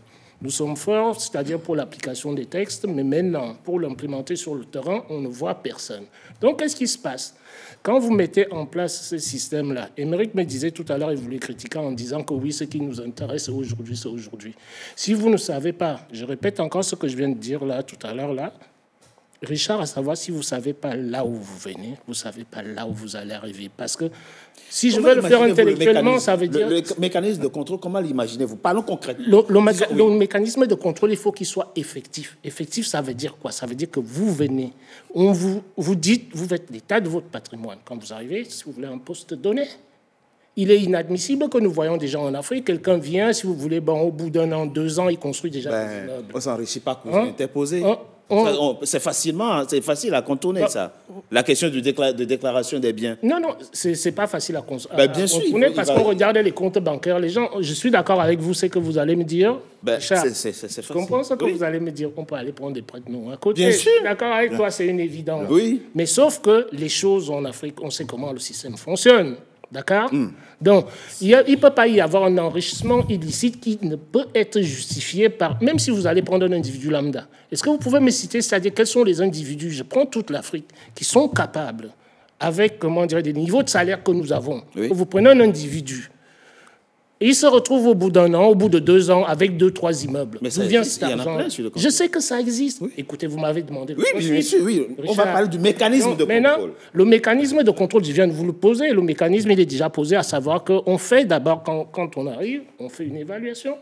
Nous sommes forts, c'est-à-dire pour l'application des textes, mais maintenant, pour l'implémenter sur le terrain, on ne voit personne. Donc, qu'est-ce qui se passe? Quand vous mettez en place ce système-là, Émeric me disait tout à l'heure, il voulait critiquer en disant que oui, ce qui nous intéresse aujourd'hui, c'est aujourd'hui. Si vous ne savez pas, je répète encore ce que je viens de dire là, tout à l'heure, là, Richard, à savoir si vous ne savez pas là où vous venez, vous ne savez pas là où vous allez arriver. Parce que si je veux le faire intellectuellement, ça veut dire... Le mécanisme de contrôle, comment l'imaginez-vous? Parlons concrètement. Le mécanisme de contrôle, il faut qu'il soit effectif. Effectif, ça veut dire quoi? Ça veut dire que vous venez, on vous dites, vous faites l'état de votre patrimoine. Quand vous arrivez, si vous voulez un poste donné, il est inadmissible que nous voyons des gens en Afrique. Quelqu'un vient, si vous voulez, bon, au bout d'un an, 2 ans, il construit déjà des immeubles. On ne s'enrichit pas pour interposer. C'est facile à contourner, ça. La question de déclaration des biens. Non, c'est pas facile à contourner. Bien sûr, parce qu'on regarde les comptes bancaires. Les gens, je suis d'accord avec vous, c'est que vous allez me dire. C'est facile. Je comprends ce que vous allez me dire. On peut aller prendre des prêts nous à côté. Bien sûr. D'accord avec toi, c'est une évidence. Oui. Mais sauf que les choses en Afrique, on sait comment le système fonctionne. D'accord? Donc, il ne peut pas y avoir un enrichissement illicite qui ne peut être justifié par... Même si vous allez prendre un individu lambda. Est-ce que vous pouvez me citer, c'est-à-dire quels sont les individus, je prends toute l'Afrique, qui sont capables, avec, comment dire, des niveaux de salaire que nous avons, que vous prenez un individu, et il se retrouve au bout d'un an, au bout de 2 ans, avec 2-3 immeubles. Mais ça vient existe, cet argent? je sais que ça existe. Oui. Écoutez, vous m'avez demandé... Oui, bien sûr, oui. On va parler du mécanisme de contrôle. Le mécanisme de contrôle, je viens de vous le poser. Le mécanisme, il est déjà posé, à savoir qu'on fait d'abord, quand on arrive, on fait une évaluation.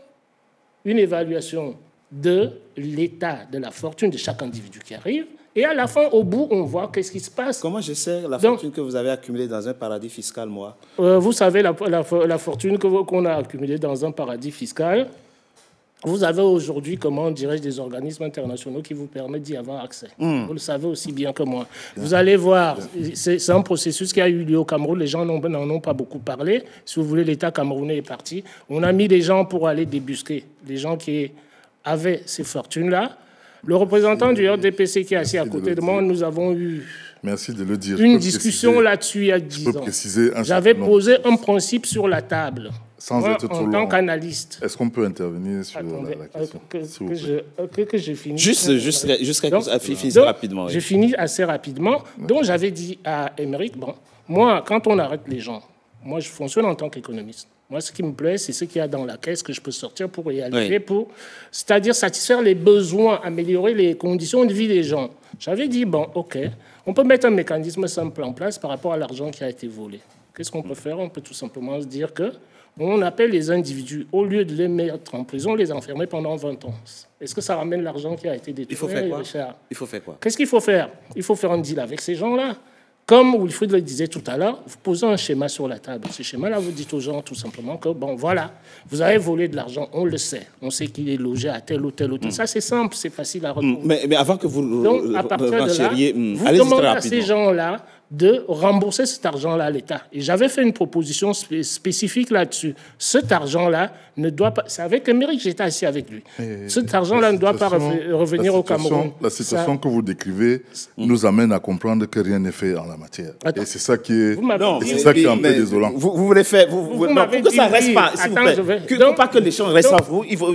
Une évaluation de l'état de la fortune de chaque individu qui arrive. Et à la fin, au bout, on voit qu'est-ce qui se passe. Comment je sais la fortune que vous avez accumulée dans un paradis fiscal, moi? Vous savez, la fortune qu'on a accumulée dans un paradis fiscal, vous avez aujourd'hui, comment dirais-je, des organismes internationaux qui vous permettent d'y avoir accès. Vous le savez aussi bien que moi. Vous allez voir, c'est un processus qui a eu lieu au Cameroun. Les gens n'en ont pas beaucoup parlé. Si vous voulez, l'État camerounais est parti. On a mis des gens pour aller débusquer. Les gens qui avaient ces fortunes-là. Le représentant du RDPC qui est assis à côté de moi, nous avons eu une discussion là-dessus il y a 10 ans. J'avais posé un principe sur la table. Sans être trop long. En tant qu'analyste. Est-ce qu'on peut intervenir sur la question que je finisse. Jusqu'à finisse rapidement. Je finis assez rapidement. Donc j'avais dit à Émeric, bon, moi, quand on arrête les gens, moi je fonctionne en tant qu'économiste. Moi, ce qui me plaît, c'est ce qu'il y a dans la caisse que je peux sortir pour réaliser, c'est-à-dire satisfaire les besoins, améliorer les conditions de vie des gens. J'avais dit, bon, OK, on peut mettre un mécanisme simple en place par rapport à l'argent qui a été volé. Qu'est-ce qu'on peut faire? On peut tout simplement se dire qu'on appelle les individus, au lieu de les mettre en prison, les enfermer pendant 20 ans. Est-ce que ça ramène l'argent qui a été détourné? Il faut faire quoi? Il faut faire quoi? Qu'est-ce qu'il faut faire? Il faut faire un deal avec ces gens-là. Comme Wilfried le disait tout à l'heure, vous posez un schéma sur la table. Ce schéma-là, vous dites aux gens tout simplement que, bon, voilà, vous avez volé de l'argent, on le sait. On sait qu'il est logé à tel ou tel hôtel. Ça, c'est simple, c'est facile à retrouver. Mais avant que vous Donc, à partir de là, vous demandez à ces gens-là de rembourser cet argent-là à l'État. Et j'avais fait une proposition spécifique là-dessus. Cet argent-là ne doit pas... C'est avec Émeric que j'étais assis avec lui. Cet argent-là ne doit pas revenir au Cameroun. La situation que vous décrivez nous amène à comprendre que rien n'est fait en la matière. Attends. Et c'est ça qui est, Non, c'est ça qui est un peu désolant. Vous voulez faire... non, pour que ça ne reste pas, s'il vous plaît. Pour pas que les choses restent sans vous, il faut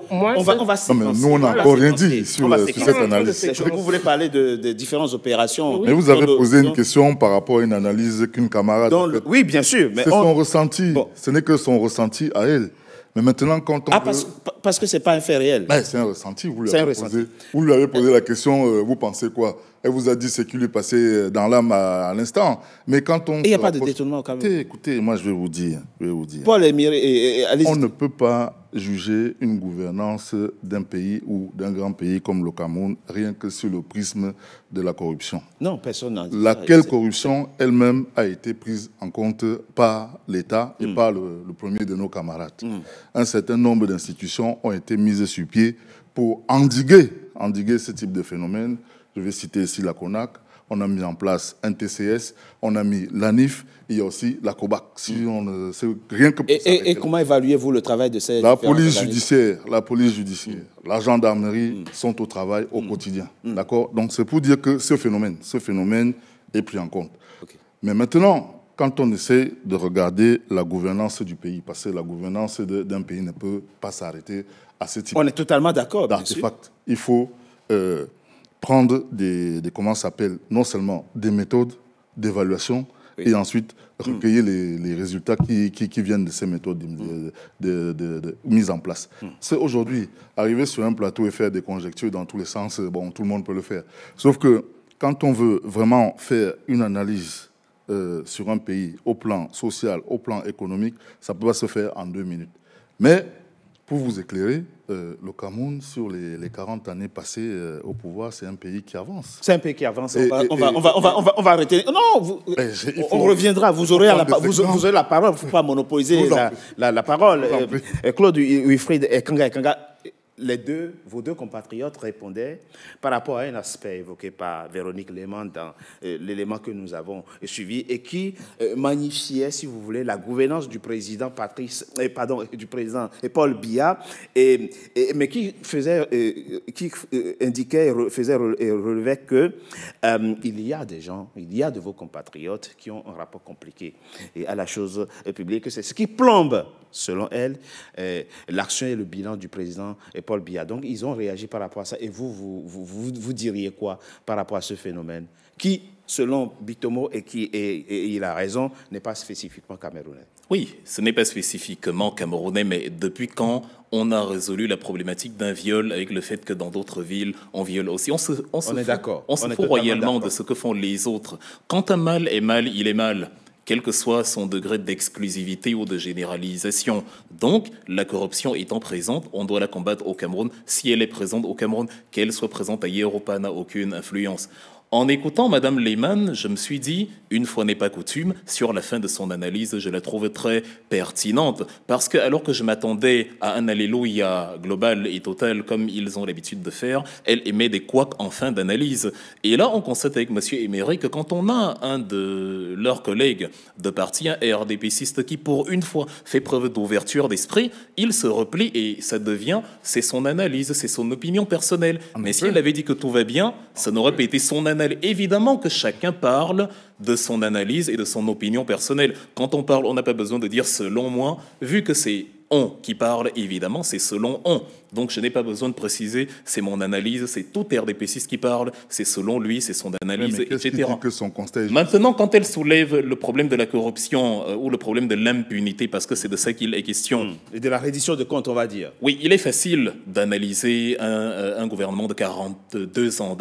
on va Non, mais nous, on n'a encore rien dit sur cette analyse. Je crois que vous voulez parler de différentes opérations. Mais vous avez posé une question par rapport à une analyse qu'une camarade... Oui, bien sûr. C'est son ressenti. Ce n'est que son ressenti à elle. Mais maintenant, quand on parce que ce n'est pas un fait réel. C'est un ressenti. Vous lui avez posé la question, vous pensez quoi? Elle vous a dit ce qui lui passait dans l'âme à l'instant. Mais quand on... Il n'y a pas de détournement au Cameroun. Écoutez, moi je vais vous dire. Paul et on ne peut pas juger une gouvernance d'un pays ou d'un grand pays comme le Cameroun rien que sur le prisme de la corruption. Non, personne n'a dit ça. Laquelle corruption elle-même a été prise en compte par l'État et par le premier de nos camarades. Un certain nombre d'institutions ont été mises sur pied pour endiguer ce type de phénomène. Je vais citer ici la CONAC. On a mis en place un TCS, on a mis l'ANIF, il y a aussi la COBAC. C'est rien que pour ça. Et comment évaluez-vous le travail de ces la police judiciaire, la gendarmerie sont au travail au quotidien. D'accord? Donc c'est pour dire que ce phénomène est pris en compte. Okay. Mais maintenant, quand on essaie de regarder la gouvernance du pays, parce que la gouvernance d'un pays ne peut pas s'arrêter à ce type. On est totalement d'accord. D'artefacts. Il faut prendre comment ça s'appelle, non seulement des méthodes d'évaluation, et ensuite recueillir les résultats qui viennent de ces méthodes de mise en place. C'est aujourd'hui, arriver sur un plateau et faire des conjectures dans tous les sens, bon, tout le monde peut le faire. Sauf que quand on veut vraiment faire une analyse sur un pays au plan social, au plan économique, ça ne peut pas se faire en 2 minutes. Mais pour vous éclairer, le Cameroun, sur les 40 années passées au pouvoir, c'est un pays qui avance. C'est un pays qui avance. On va arrêter. Non, on reviendra. Vous aurez la parole. Il ne faut pas monopoliser la parole. Claude Wilfried et Kanga. Vos deux compatriotes répondaient par rapport à un aspect évoqué par Véronique Lehmann dans l'élément que nous avons suivi et qui magnifiait, si vous voulez, la gouvernance du président du président Paul Biya, mais qui relevait que il y a des gens, il y a de vos compatriotes qui ont un rapport compliqué et à la chose publique. C'est ce qui plombe, selon elle, l'action et le bilan du président Paul Biya. Donc, ils ont réagi par rapport à ça. Et vous diriez quoi par rapport à ce phénomène qui, selon Bitomo, et il a raison, n'est pas spécifiquement camerounais? Oui, ce n'est pas spécifiquement camerounais, mais depuis quand on a résolu la problématique d'un viol avec le fait que dans d'autres villes, on viole aussi? On se fout royalement de ce que font les autres. Quand un mal, il est mal, quel que soit son degré d'exclusivité ou de généralisation. Donc, la corruption étant présente, on doit la combattre au Cameroun. Si elle est présente au Cameroun, qu'elle soit présente ailleurs ou pas, n'a aucune influence. En écoutant Madame Lehmann, je me suis dit, une fois n'est pas coutume, sur la fin de son analyse, je la trouve très pertinente. Parce que, alors que je m'attendais à un alléluia global et total, comme ils ont l'habitude de faire, elle émet des couacs en fin d'analyse. Et là, on constate avec M. Émeric que quand on a un de leurs collègues de parti, un RDPciste qui, pour une fois, fait preuve d'ouverture d'esprit, il se replie et ça devient, c'est son analyse, c'est son opinion personnelle. Mais si elle avait dit que tout va bien, ça n'aurait pas été son analyse. Évidemment que chacun parle de son analyse et de son opinion personnelle. Quand on parle, on n'a pas besoin de dire « selon moi », vu que c'est « on » qui parle, évidemment, c'est « selon on ». Donc je n'ai pas besoin de préciser « c'est mon analyse », c'est tout RDPciste qui parle, c'est selon lui, c'est son analyse, etc. Que son constat est juste. Maintenant, quand elle soulève le problème de la corruption ou le problème de l'impunité, parce que c'est de ça qu'il est question. Et de la reddition de comptes, on va dire. Oui, il est facile d'analyser un gouvernement de 42 ans,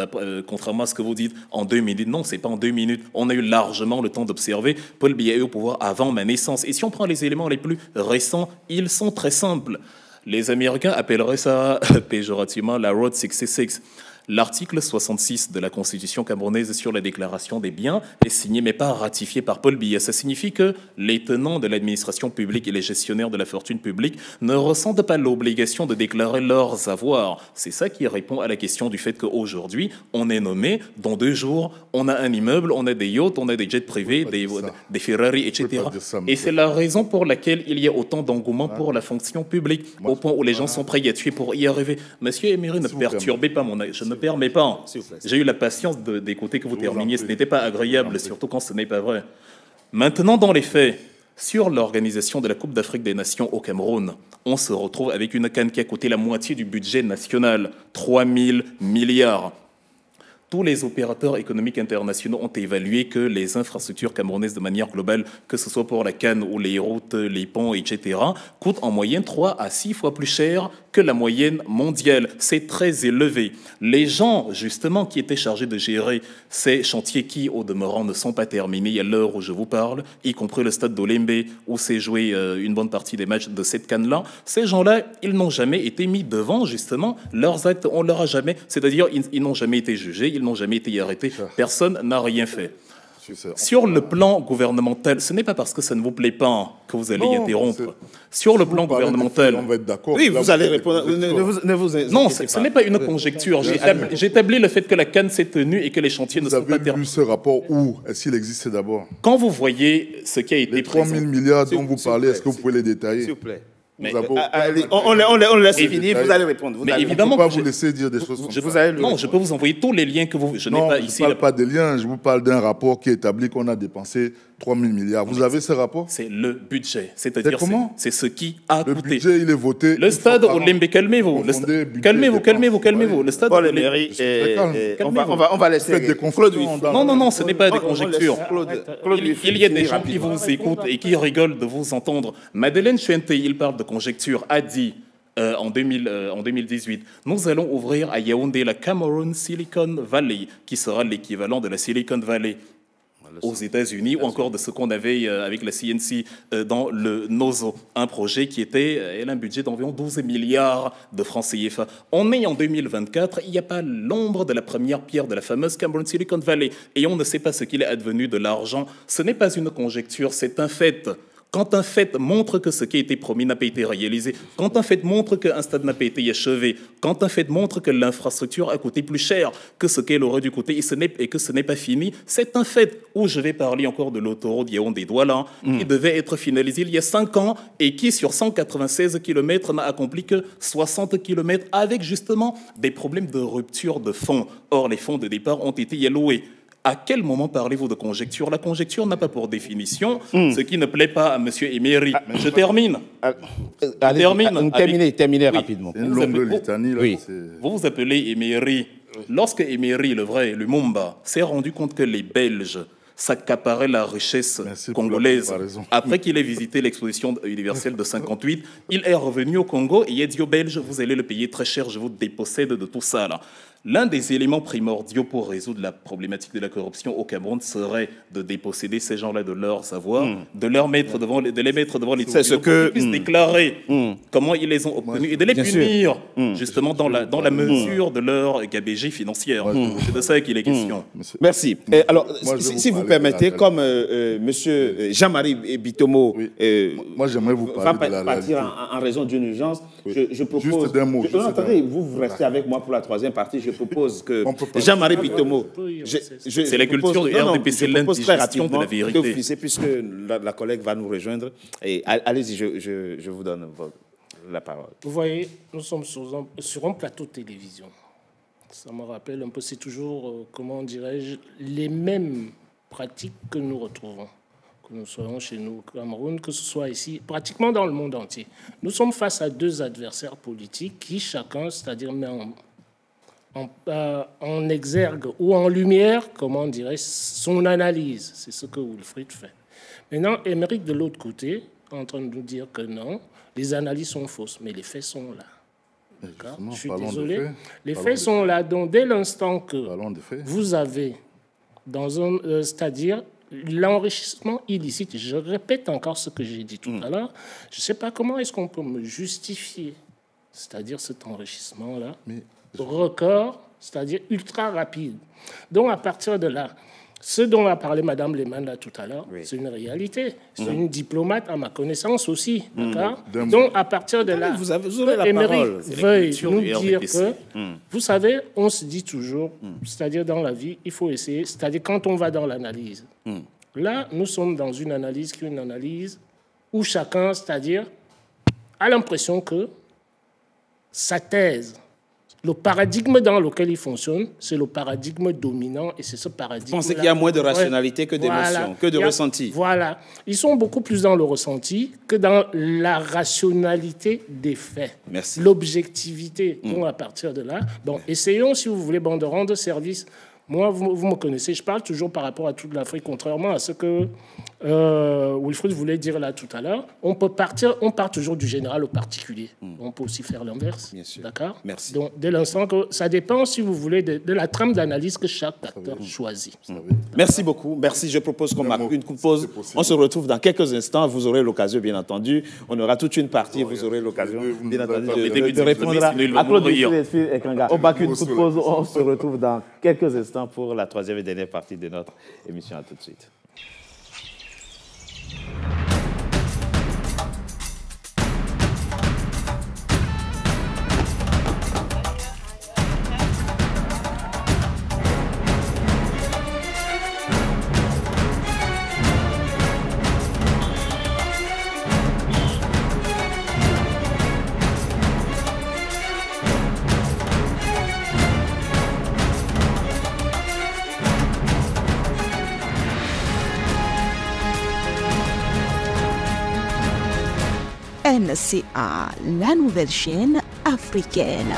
contrairement à ce que vous dites, en 2 minutes. Non, c'est pas en 2 minutes. On a eu largement le temps d'observer Paul Biya est au pouvoir avant ma naissance. Et si on prend les éléments les plus récents, ils sont très simples. Les Américains appelleraient ça péjorativement la Road 66. L'article 66 de la Constitution camerounaise sur la déclaration des biens est signé mais pas ratifié par Paul Biya. Ça signifie que les tenants de l'administration publique et les gestionnaires de la fortune publique ne ressentent pas l'obligation de déclarer leurs avoirs. C'est ça qui répond à la question du fait qu'aujourd'hui, on est nommé, dans 2 jours, on a un immeuble, on a des yachts, on a des jets privés, des Ferrari, etc. Et c'est la raison pour laquelle il y a autant d'engouement pour la fonction publique, au point où les gens sont prêts à tuer pour y arriver. Monsieur Emery, ne perturbez pas mon âge. Je ne permets pas. J'ai eu la patience d'écouter que vous terminiez. Ce n'était pas agréable, surtout quand ce n'est pas vrai. Maintenant, dans les faits, sur l'organisation de la Coupe d'Afrique des Nations au Cameroun, on se retrouve avec une CAN qui a coûté la moitié du budget national, 3 000 milliards. Tous les opérateurs économiques internationaux ont évalué que les infrastructures camerounaises de manière globale, que ce soit pour la CAN ou les routes, les ponts, etc., coûtent en moyenne 3 à 6 fois plus cher que la moyenne mondiale. C'est très élevé. Les gens, justement, qui étaient chargés de gérer ces chantiers qui, au demeurant, ne sont pas terminés à l'heure où je vous parle, y compris le stade d'Olembe, où s'est joué une bonne partie des matchs de cette CAN-là, ces gens-là, ils n'ont jamais été mis devant, justement, leurs actes. On leur a jamais, c'est-à-dire, ils n'ont jamais été jugés, ils n'ont jamais été arrêtés. Personne n'a rien fait. Sur le plan gouvernemental, ce n'est pas parce que ça ne vous plaît pas que vous allez interrompre. Sur le plan gouvernemental... On va être d'accord. Oui, vous allez répondre. Non, ce n'est pas une conjecture. J'établis le fait que la CAN s'est tenue et que les chantiers ne sont pas terminés. Vous avez vu ce rapport où? Est-ce qu'il existe d'abord? Quand vous voyez ce qui a été présenté... Les 3 000 milliards dont vous parlez, est-ce que vous pouvez les détailler? S'il vous plaît. Mais, on laisse finir, vous allez répondre. Mais évidemment, je ne peux pas vous laisser dire des choses comme ça. Non, je peux vous envoyer tous les liens que vous... Je n'ai pas ici. Je ne parle pas des liens, je vous parle d'un rapport qui établit qu'on a dépensé 3 000 milliards. Vous avez ce rapport? C'est le budget. C'est-à-dire, c'est ce qui a coûté. Le budget, il est voté. Le stade Olembe, calmez-vous. Calmez-vous. Le stade Olembe. On va laisser des conjectures. Non, ce n'est pas des conjectures. Il y a des gens qui vous écoutent et qui rigolent de vous entendre. Madeleine Chuente, il parle de conjecture, a dit en 2018, nous allons ouvrir à Yaoundé la Cameroon Silicon Valley, qui sera l'équivalent de la Silicon Valley aux États-Unis, ou encore de ce qu'on avait avec la CNC dans le NOZO, un projet qui était un budget d'environ 12 milliards de francs CFA. On est en 2024, il n'y a pas l'ombre de la première pierre de la fameuse Cameroon Silicon Valley, et on ne sait pas ce qu'il est advenu de l'argent. Ce n'est pas une conjecture, c'est un fait. Quand un fait montre que ce qui a été promis n'a pas été réalisé, quand un fait montre qu'un stade n'a pas été achevé, quand un fait montre que l'infrastructure a coûté plus cher que ce qu'elle aurait dû coûter et que ce n'est pas fini, c'est un fait. Où je vais parler encore de l'autoroute Yaoundé-Douala, qui devait être finalisée il y a 5 ans et qui, sur 196 km, n'a accompli que 60 km avec justement des problèmes de rupture de fonds. Or, les fonds de départ ont été alloués. À quel moment parlez-vous de conjecture? La conjecture n'a pas pour définition ce qui ne plaît pas à M. Emery. Je termine. Terminez rapidement. Une longue litanie, là. Vous vous appelez Emery. Lorsque Emery, le vrai, Lumumba, s'est rendu compte que les Belges s'accaparaient la richesse congolaise, après qu'il ait visité l'exposition universelle de 58, il est revenu au Congo et il a dit aux Belges, vous allez le payer très cher, je vous dépossède de tout ça là. L'un des éléments primordiaux pour résoudre la problématique de la corruption au Cameroun serait de déposséder ces gens-là de leur savoir, de les mettre devant les tribunaux, qu'ils puissent déclarer comment ils les ont obtenus et de les punir, justement dans la mesure de leur gabegie financière. C'est de ça qu'il est question. Merci. Alors, si vous permettez, comme M. Jean-Marie Bitomo va partir en raison d'une urgence, je propose... Juste d'un mot. Attendez, vous restez avec moi pour la troisième partie. Je propose que Jean-Marie Bitomo... C'est la culture du RDP, c'est l'indigestion de la vérité. Puisque la collègue va nous rejoindre. Allez-y, je vous donne la parole. Vous voyez, nous sommes sur un plateau de télévision. Ça me rappelle un peu, c'est toujours, comment dirais-je, les mêmes pratiques que nous retrouvons. Que nous soyons chez nous au Cameroun, que ce soit ici, pratiquement dans le monde entier. Nous sommes face à 2 adversaires politiques qui, chacun, c'est-à-dire met en exergue ou en lumière, comment dirais-je, son analyse. C'est ce que Wilfried fait. Maintenant, Émeric, de l'autre côté, est en train de nous dire que non, les analyses sont fausses, mais les faits sont là. Je suis désolé. Les faits sont là. Donc, dès l'instant que vous avez, c'est-à-dire l'enrichissement illicite, je répète encore ce que j'ai dit tout à l'heure, je ne sais pas comment est-ce qu'on peut me justifier, c'est-à-dire cet enrichissement-là, record c'est-à-dire ultra rapide. Donc, à partir de là, ce dont a parlé Mme Lehmann là tout à l'heure, c'est une réalité. C'est une diplomate, à ma connaissance aussi. D'accord. Donc, à partir de là, vous aurez la parole. Veuille nous dire que, vous savez, on se dit toujours, c'est-à-dire dans la vie, il faut essayer, c'est-à-dire quand on va dans l'analyse. Là, nous sommes dans une analyse qui est une analyse où chacun, c'est-à-dire, a l'impression que sa thèse, le paradigme dans lequel il fonctionne, c'est le paradigme dominant et c'est ce paradigme. Vous pensez qu'il y a moins de rationalité que d'émotion, que de ressenti. Voilà. Ils sont beaucoup plus dans le ressenti que dans la rationalité des faits. Merci. L'objectivité. Donc, à partir de là, bon, essayons, si vous voulez, de rendre service. Moi, vous me connaissez, je parle toujours par rapport à toute l'Afrique, contrairement à ce que Wilfried voulait dire là tout à l'heure. On part toujours du général au particulier. On peut aussi faire l'inverse. Bien sûr. D'accord. Merci. Donc, dès l'instant que ça dépend, si vous voulez, de la trame d'analyse que chaque acteur choisit. Merci beaucoup. Merci. Je propose qu'on marque une pause. On se retrouve dans quelques instants. Vous aurez l'occasion, bien entendu. On aura toute une partie. Vous aurez l'occasion, bien entendu, de répondre à Claude et Kanga. On marque une toute pause. On se retrouve dans quelques instants pour la troisième et dernière partie de notre émission. À tout de suite. NCA, la nouvelle chaîne africaine.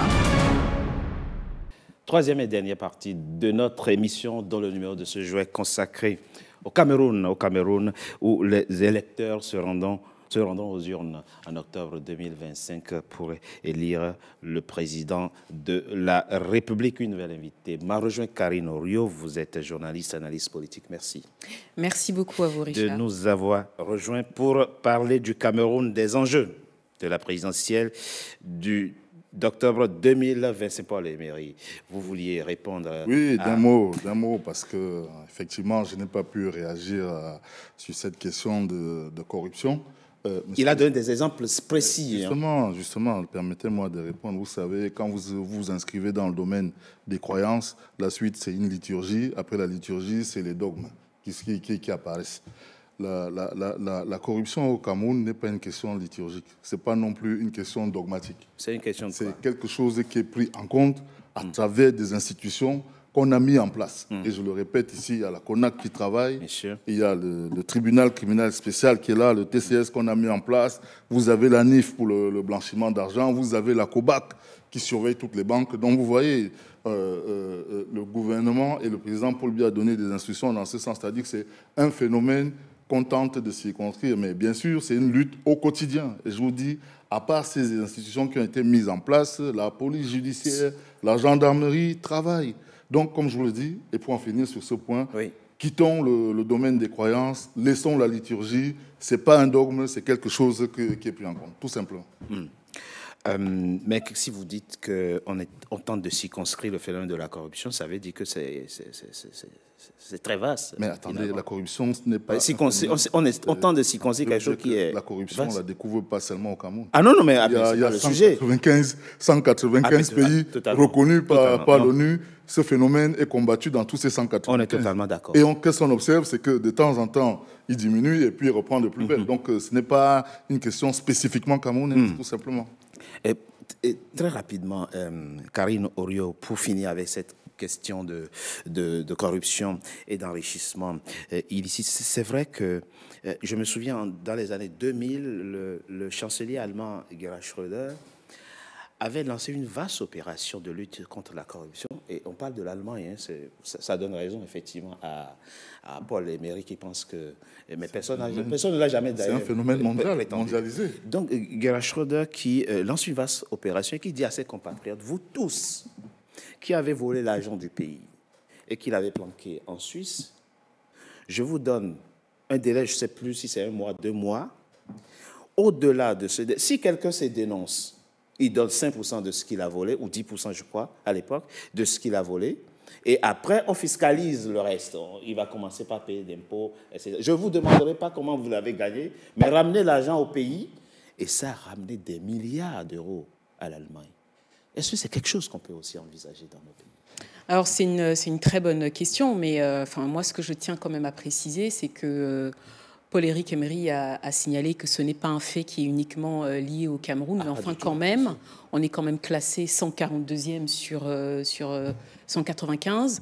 Troisième et dernière partie de notre émission, dont le numéro de ce jour est consacré au Cameroun, où les électeurs se rendront aux urnes en octobre 2025 pour élire le président de la République. Une nouvelle invitée m'a rejoint, Karine Orio. Vous êtes journaliste, analyste politique. Merci. Merci beaucoup à vous, Richard. De nous avoir rejoints pour parler du Cameroun, des enjeux de la présidentielle d'octobre 2025. Paul Emery, vous vouliez répondre Oui, d'un mot, parce que effectivement, je n'ai pas pu réagir sur cette question de corruption. Il a donné des exemples précis. Justement, permettez-moi de répondre. Vous savez, quand vous vous inscrivez dans le domaine des croyances, la suite, c'est une liturgie. Après la liturgie, c'est les dogmes qui apparaissent. La corruption au Cameroun n'est pas une question liturgique. Ce n'est pas non plus une question dogmatique. C'est une question de quoi? C'est quelque chose qui est pris en compte à travers des institutions qu'on a mis en place. Et je le répète ici, il y a la CONAC qui travaille, il y a le tribunal criminel spécial qui est là, le TCS qu'on a mis en place, vous avez la NIF pour le blanchiment d'argent, vous avez la COBAC qui surveille toutes les banques. Donc vous voyez, le gouvernement et le président Paul Biya a donné des instructions dans ce sens, c'est-à-dire que c'est un phénomène qu'on tente de circonscrire, mais bien sûr, c'est une lutte au quotidien. Et je vous dis, à part ces institutions qui ont été mises en place, la police judiciaire, la gendarmerie travaillent. Donc, comme je vous le dis, et pour en finir sur ce point, quittons le domaine des croyances, laissons la liturgie. Ce n'est pas un dogme, c'est quelque chose qui est pris en compte, tout simplement. Mais si vous dites qu'on tente de circonscrire le phénomène de la corruption, ça veut dire que c'est très vaste. Mais attendez, la corruption, ce n'est pas... On tente de circonscrire quelque chose qui est... La corruption, on ne la découvre pas seulement au Cameroun. Ah non, mais il y a le sujet. 195 pays reconnus par l'ONU. Ce phénomène est combattu dans tous ces 195. On est totalement d'accord. Et qu'est-ce qu'on observe, c'est que de temps en temps, il diminue et puis il reprend de plus belle. Donc ce n'est pas une question spécifiquement camerounaise, tout simplement. Et très rapidement, Karine Orio, pour finir avec cette question de corruption et d'enrichissement illicite, c'est vrai que je me souviens, dans les années 2000, le chancelier allemand Gerhard Schröder avait lancé une vaste opération de lutte contre la corruption. Et on parle de l'Allemagne, hein, ça donne raison effectivement à Paul Emery qui pense que... Mais personne ne l'a jamais d'ailleurs... C'est un phénomène mondialisé. Donc Gerhard Schröder qui lance une vaste opération et qui dit à ses compatriotes, vous tous qui avez volé l'argent du pays et qui l'avez planqué en Suisse, je vous donne un délai, je ne sais plus si c'est 1 mois, 2 mois. Au-delà de ce délai, si quelqu'un se dénonce, il donne 5% de ce qu'il a volé, ou 10% je crois, à l'époque, de ce qu'il a volé. Et après, on fiscalise le reste. Il va commencer par payer d'impôts, etc. Je ne vous demanderai pas comment vous l'avez gagné, mais ramenez l'argent au pays, et ça a ramené des milliards d'euros à l'Allemagne. Est-ce que c'est quelque chose qu'on peut aussi envisager dans nos pays? Alors, c'est une très bonne question, mais moi, ce que je tiens quand même à préciser, c'est que Paul-Éric Emery a signalé que ce n'est pas un fait qui est uniquement lié au Cameroun, mais enfin, quand même, on est quand même classé 142e sur 195.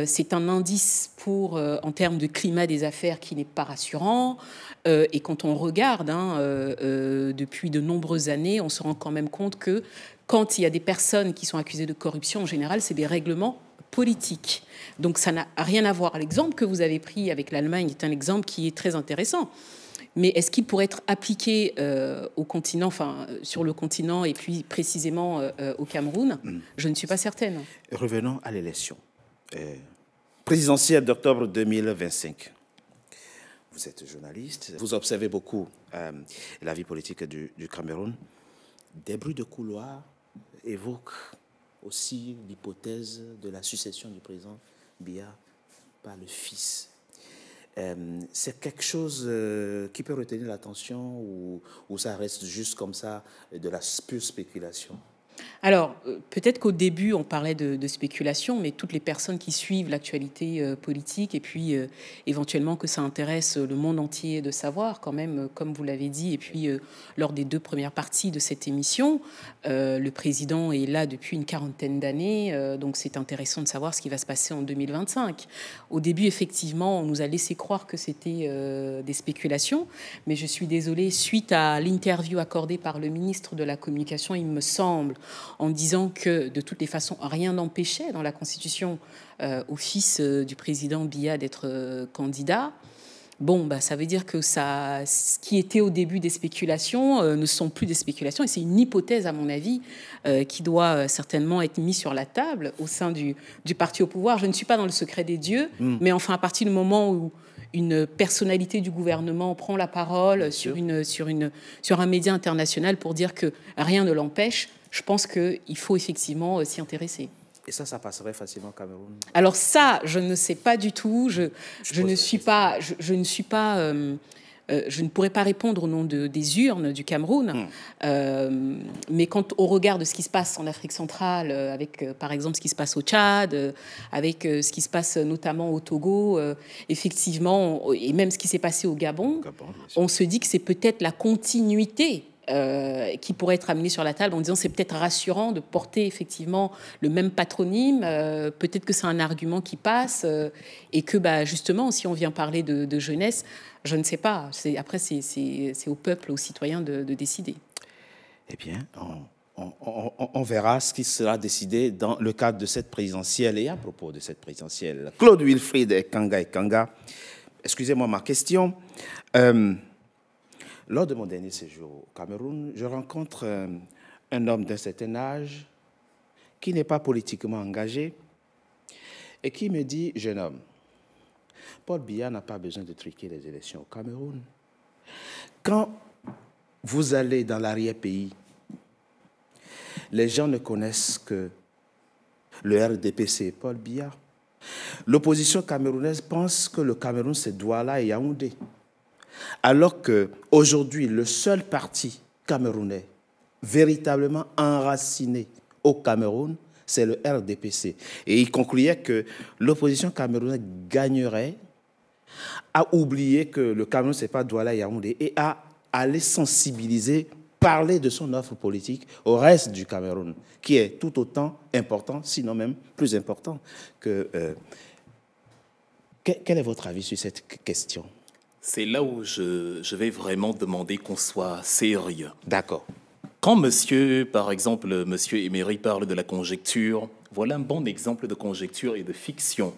C'est un indice en termes de climat des affaires qui n'est pas rassurant. Et quand on regarde, depuis de nombreuses années, on se rend quand même compte que quand il y a des personnes qui sont accusées de corruption, en général, c'est des règlements politiques. Donc ça n'a rien à voir. L'exemple que vous avez pris avec l'Allemagne est un exemple qui est très intéressant. Mais est-ce qu'il pourrait être appliqué au continent, sur le continent et puis précisément au Cameroun? Je ne suis pas certaine. Revenons à l'élection présidentielle d'octobre 2025. Vous êtes journaliste, vous observez beaucoup la vie politique du Cameroun. Des bruits de couloir évoquent aussi l'hypothèse de la succession du président Biya par le fils. C'est quelque chose qui peut retenir l'attention ou ça reste juste comme ça de la pure spéculation? Alors, peut-être qu'au début, on parlait de spéculation, mais toutes les personnes qui suivent l'actualité politique et puis éventuellement que ça intéresse le monde entier de savoir quand même, comme vous l'avez dit, et puis lors des 2 premières parties de cette émission, le président est là depuis une 40aine d'années, donc c'est intéressant de savoir ce qui va se passer en 2025. Au début, effectivement, on nous a laissé croire que c'était des spéculations, mais je suis désolée, suite à l'interview accordée par le ministre de la Communication, il me semble, en disant que de toutes les façons, rien n'empêchait dans la Constitution au fils du président Biya d'être candidat. Bon, ça veut dire que ce qui était au début des spéculations ne sont plus des spéculations. Et c'est une hypothèse, à mon avis, qui doit certainement être mise sur la table au sein du parti au pouvoir. Je ne suis pas dans le secret des dieux, mais enfin, à partir du moment où une personnalité du gouvernement prend la parole sur un média international pour dire que rien ne l'empêche, je pense qu'il faut effectivement s'y intéresser. Et ça passerait facilement au Cameroun? Alors ça, je ne sais pas du tout. Je ne pourrais pas répondre au nom des urnes du Cameroun. Mais quand au regard de ce qui se passe en Afrique centrale, avec par exemple ce qui se passe au Tchad, avec ce qui se passe notamment au Togo, effectivement, et même ce qui s'est passé au Gabon, on se dit que c'est peut-être la continuité qui pourrait être amené sur la table en disant c'est peut-être rassurant de porter effectivement le même patronyme, peut-être que c'est un argument qui passe et que justement si on vient parler de jeunesse, je ne sais pas, après c'est au peuple, aux citoyens de décider. Eh bien, on verra ce qui sera décidé dans le cadre de cette présidentielle. Et à propos de cette présidentielle, Claude Wilfried Kanga, excusez-moi ma question. Lors de mon dernier séjour au Cameroun, je rencontre un homme d'un certain âge qui n'est pas politiquement engagé et qui me dit, jeune homme, Paul Biya n'a pas besoin de truquer les élections au Cameroun. Quand vous allez dans l'arrière-pays, les gens ne connaissent que le RDPC, Paul Biya. L'opposition camerounaise pense que le Cameroun, c'est Douala et Yaoundé. Alors qu'aujourd'hui, le seul parti camerounais véritablement enraciné au Cameroun, c'est le RDPC. Et il concluait que l'opposition camerounaise gagnerait à oublier que le Cameroun, ce n'est pas Douala et Yaoundé, et à aller sensibiliser, parler de son offre politique au reste du Cameroun, qui est tout autant important, sinon même plus important que... Quel est votre avis sur cette question ? C'est là où je vais vraiment demander qu'on soit sérieux. D'accord. Quand par exemple, monsieur Emery parle de la conjecture, voilà un bon exemple de conjecture et de fiction.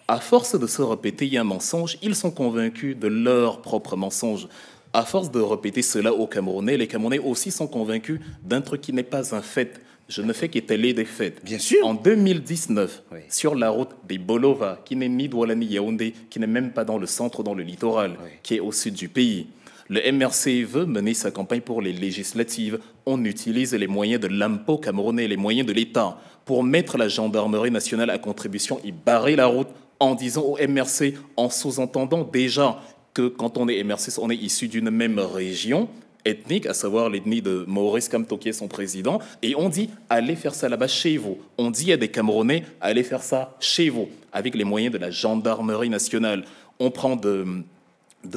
À force de se répéter un mensonge, ils sont convaincus de leur propre mensonge. À force de répéter cela aux Camerounais, les Camerounais aussi sont convaincus d'un truc qui n'est pas un fait. Je ne fais qu'étaler des faits. Bien sûr. En 2019, oui, sur la route des Bolova, qui n'est ni Douala ni Yaoundé, qui n'est même pas dans le centre, dans le littoral, oui, qui est au sud du pays, le MRC veut mener sa campagne pour les législatives on utilise les moyens de l'impôt camerounais, les moyens de l'État, pour mettre la gendarmerie nationale à contribution et barrer la route en disant au MRC, en sous-entendant déjà que quand on est MRC, on est issu d'une même région ethnique, à savoir l'ethnie de Maurice Kamto qui est son président, et on dit allez faire ça là-bas chez vous. On dit à des Camerounais allez faire ça chez vous, avec les moyens de la gendarmerie nationale. On prend de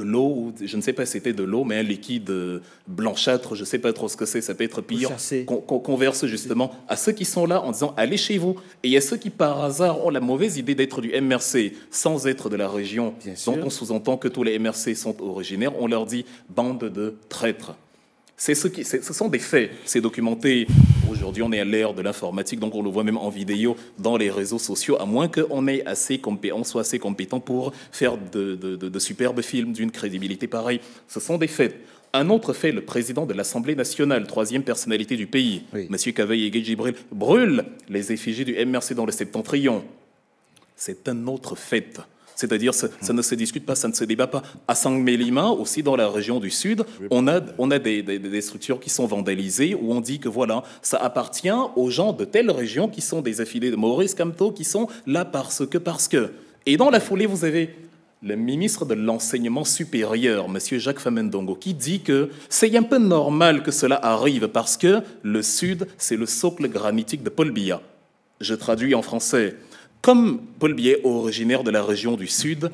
l'eau, je ne sais pas si c'était de l'eau, mais un liquide blanchâtre, je ne sais pas trop ce que c'est, ça peut être pire, qu'on verse justement à ceux qui sont là en disant allez chez vous. Et il y a ceux qui par hasard ont la mauvaise idée d'être du MRC sans être de la région, dont on sous-entend que tous les MRC sont originaires, on leur dit bande de traîtres. Ce sont des faits, c'est documenté. Aujourd'hui, on est à l'ère de l'informatique, donc on le voit même en vidéo dans les réseaux sociaux, à moins qu'on soit assez compétent pour faire de superbes films d'une crédibilité pareille. Ce sont des faits. Un autre fait, le président de l'Assemblée nationale, troisième personnalité du pays, M. Kavaye Ege Djibril, brûle les effigies du MRC dans le Septentrion. C'est un autre fait. C'est-à-dire, ça ne se discute pas, ça ne se débat pas. À Sangmelima, aussi dans la région du Sud, on a des structures qui sont vandalisées, où on dit que voilà, ça appartient aux gens de telle région qui sont des affiliés de Maurice Kamto, qui sont là parce que. Et dans la foulée, vous avez le ministre de l'Enseignement supérieur, M. Jacques Famendongo, qui dit que c'est un peu normal que cela arrive parce que le Sud, c'est le socle granitique de Paul Biya. Je traduis en français. Comme Paul Biya est originaire de la région du Sud,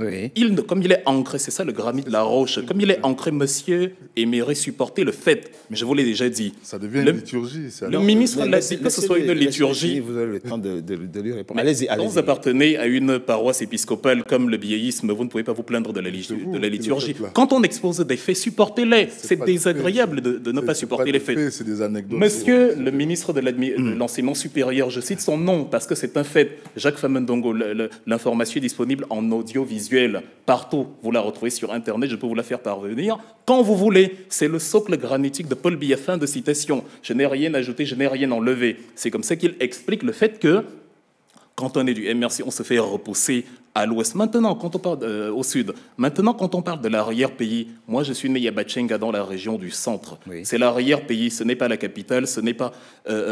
comme il est ancré, c'est ça le granit de la roche, comme il est ancré, monsieur Emery supporter le fait. Mais je vous l'ai déjà dit. Ça devient une liturgie. Le ministre l'a dit que ce soit une liturgie. Vous avez le temps de lui répondre. Allez-y. Quand vous appartenez à une paroisse épiscopale comme le biéisme, vous ne pouvez pas vous plaindre de la liturgie. Quand on expose des faits, supportez-les. C'est désagréable de ne pas supporter les faits. C'est des anecdotes. Monsieur le ministre de l'Enseignement supérieur, je cite son nom parce que c'est un fait, Jacques Famendongo, l'information est disponible en audiovisuel partout. Vous la retrouvez sur Internet, je peux vous la faire parvenir. Quand vous voulez, c'est le socle granitique de Paul Biya, fin de citation. Je n'ai rien ajouté, je n'ai rien enlevé. C'est comme ça qu'il explique le fait que quand on est du MRC, on se fait repousser à l'ouest. Maintenant, quand on parle au sud, maintenant, quand on parle de l'arrière-pays, moi, je suis né à Bachenga, dans la région du centre. C'est l'arrière-pays, ce n'est pas la capitale, ce n'est pas...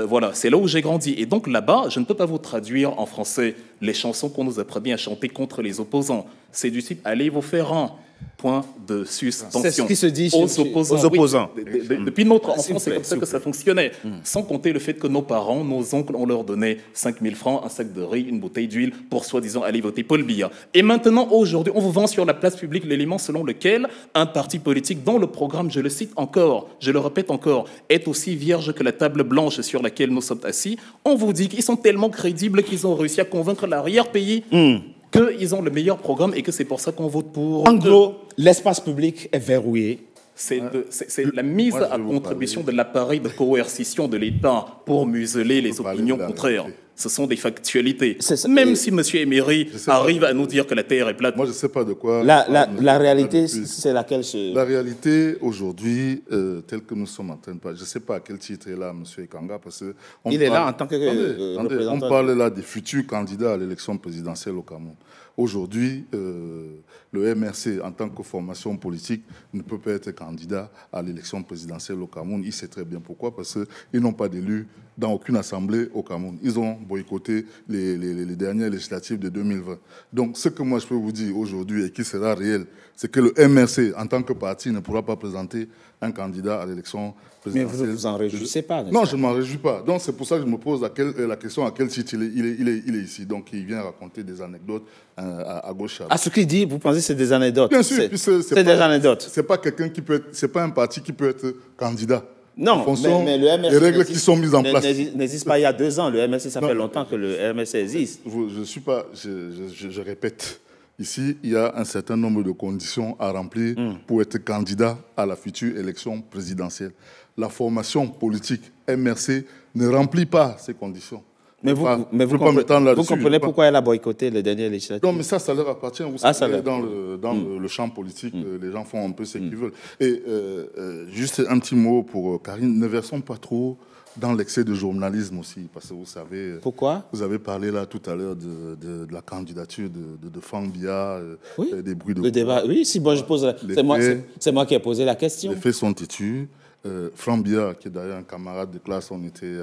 voilà, c'est là où j'ai grandi. Et donc, là-bas, je ne peux pas vous traduire en français les chansons qu'on nous apprenait à chanter contre les opposants. C'est du type « Allez vous faire un ». Point de suspension. C'est ce qui se dit aux opposants. Oui, depuis notre enfance, c'est comme ça que ça fonctionnait. Sans compter le fait que nos parents, nos oncles, on leur donnait 5 000 francs, un sac de riz, une bouteille d'huile pour soi-disant aller voter Paul Biya. Et maintenant, aujourd'hui, on vous vend sur la place publique l'élément selon lequel un parti politique dont le programme, je le cite encore, je le répète encore, est aussi vierge que la table blanche sur laquelle nous sommes assis. On vous dit qu'ils sont tellement crédibles qu'ils ont réussi à convaincre l'arrière-pays qu'ils ont le meilleur programme et que c'est pour ça qu'on vote pour. En gros, l'espace public est verrouillé. C'est la mise à contribution de l'appareil de coercition de l'État pour museler les opinions contraires. Ce sont des factualités. Même si M. Emery arrive à nous dire que la Terre est plate. Moi, je ne sais pas de quoi... La réalité, c'est laquelle La réalité, aujourd'hui, telle que nous sommes en train de parler, je ne sais pas à quel titre est là M. Ekanga, parce que... Il est là en tant que représentant. On parle là des futurs candidats à l'élection présidentielle au Cameroun. Aujourd'hui, le MRC, en tant que formation politique, ne peut pas être candidat à l'élection présidentielle au Cameroun. Il sait très bien pourquoi, parce qu'ils n'ont pas d'élus dans aucune assemblée au Cameroun. Ils ont boycotté les dernières législatives de 2020. Donc, ce que moi je peux vous dire aujourd'hui et qui sera réel, c'est que le MRC, en tant que parti, ne pourra pas présenter un candidat à l'élection présidentielle. Mais vous ne vous en réjouissez pas, Non, je ne m'en réjouis pas. Donc, c'est pour ça que je me pose la question à quel titre il est ici. Donc, il vient raconter des anecdotes à gauche. À ce qu'il dit, vous pensez que c'est des anecdotes? Bien sûr. C'est des anecdotes. C'est pas quelqu'un qui peut être... C'est pas un parti qui peut être candidat. Non, mais le MRC... Les règles qui sont mises en place. N'existe pas il y a 2 ans. Le MRC, ça fait longtemps que le MRC existe. Je suis pas... Je répète. Ici, il y a un certain nombre de conditions à remplir pour être candidat à la future élection présidentielle. La formation politique MRC ne remplit pas ces conditions. Mais vous comprenez pourquoi elle a boycotté les dernières législatives? Non, mais ça leur appartient. Vous savez, dans le champ politique, les gens font un peu ce qu'ils veulent. Et juste un petit mot pour Karine, ne versons pas trop dans l'excès de journalisme aussi, parce que vous savez... Pourquoi? Vous avez parlé là tout à l'heure de la candidature de Franck Biya, des bruits de... Le débat, oui, si bon, je pose... C'est moi qui ai posé la question. Les faits sont têtus. Franck Biya, qui est d'ailleurs un camarade de classe, on était,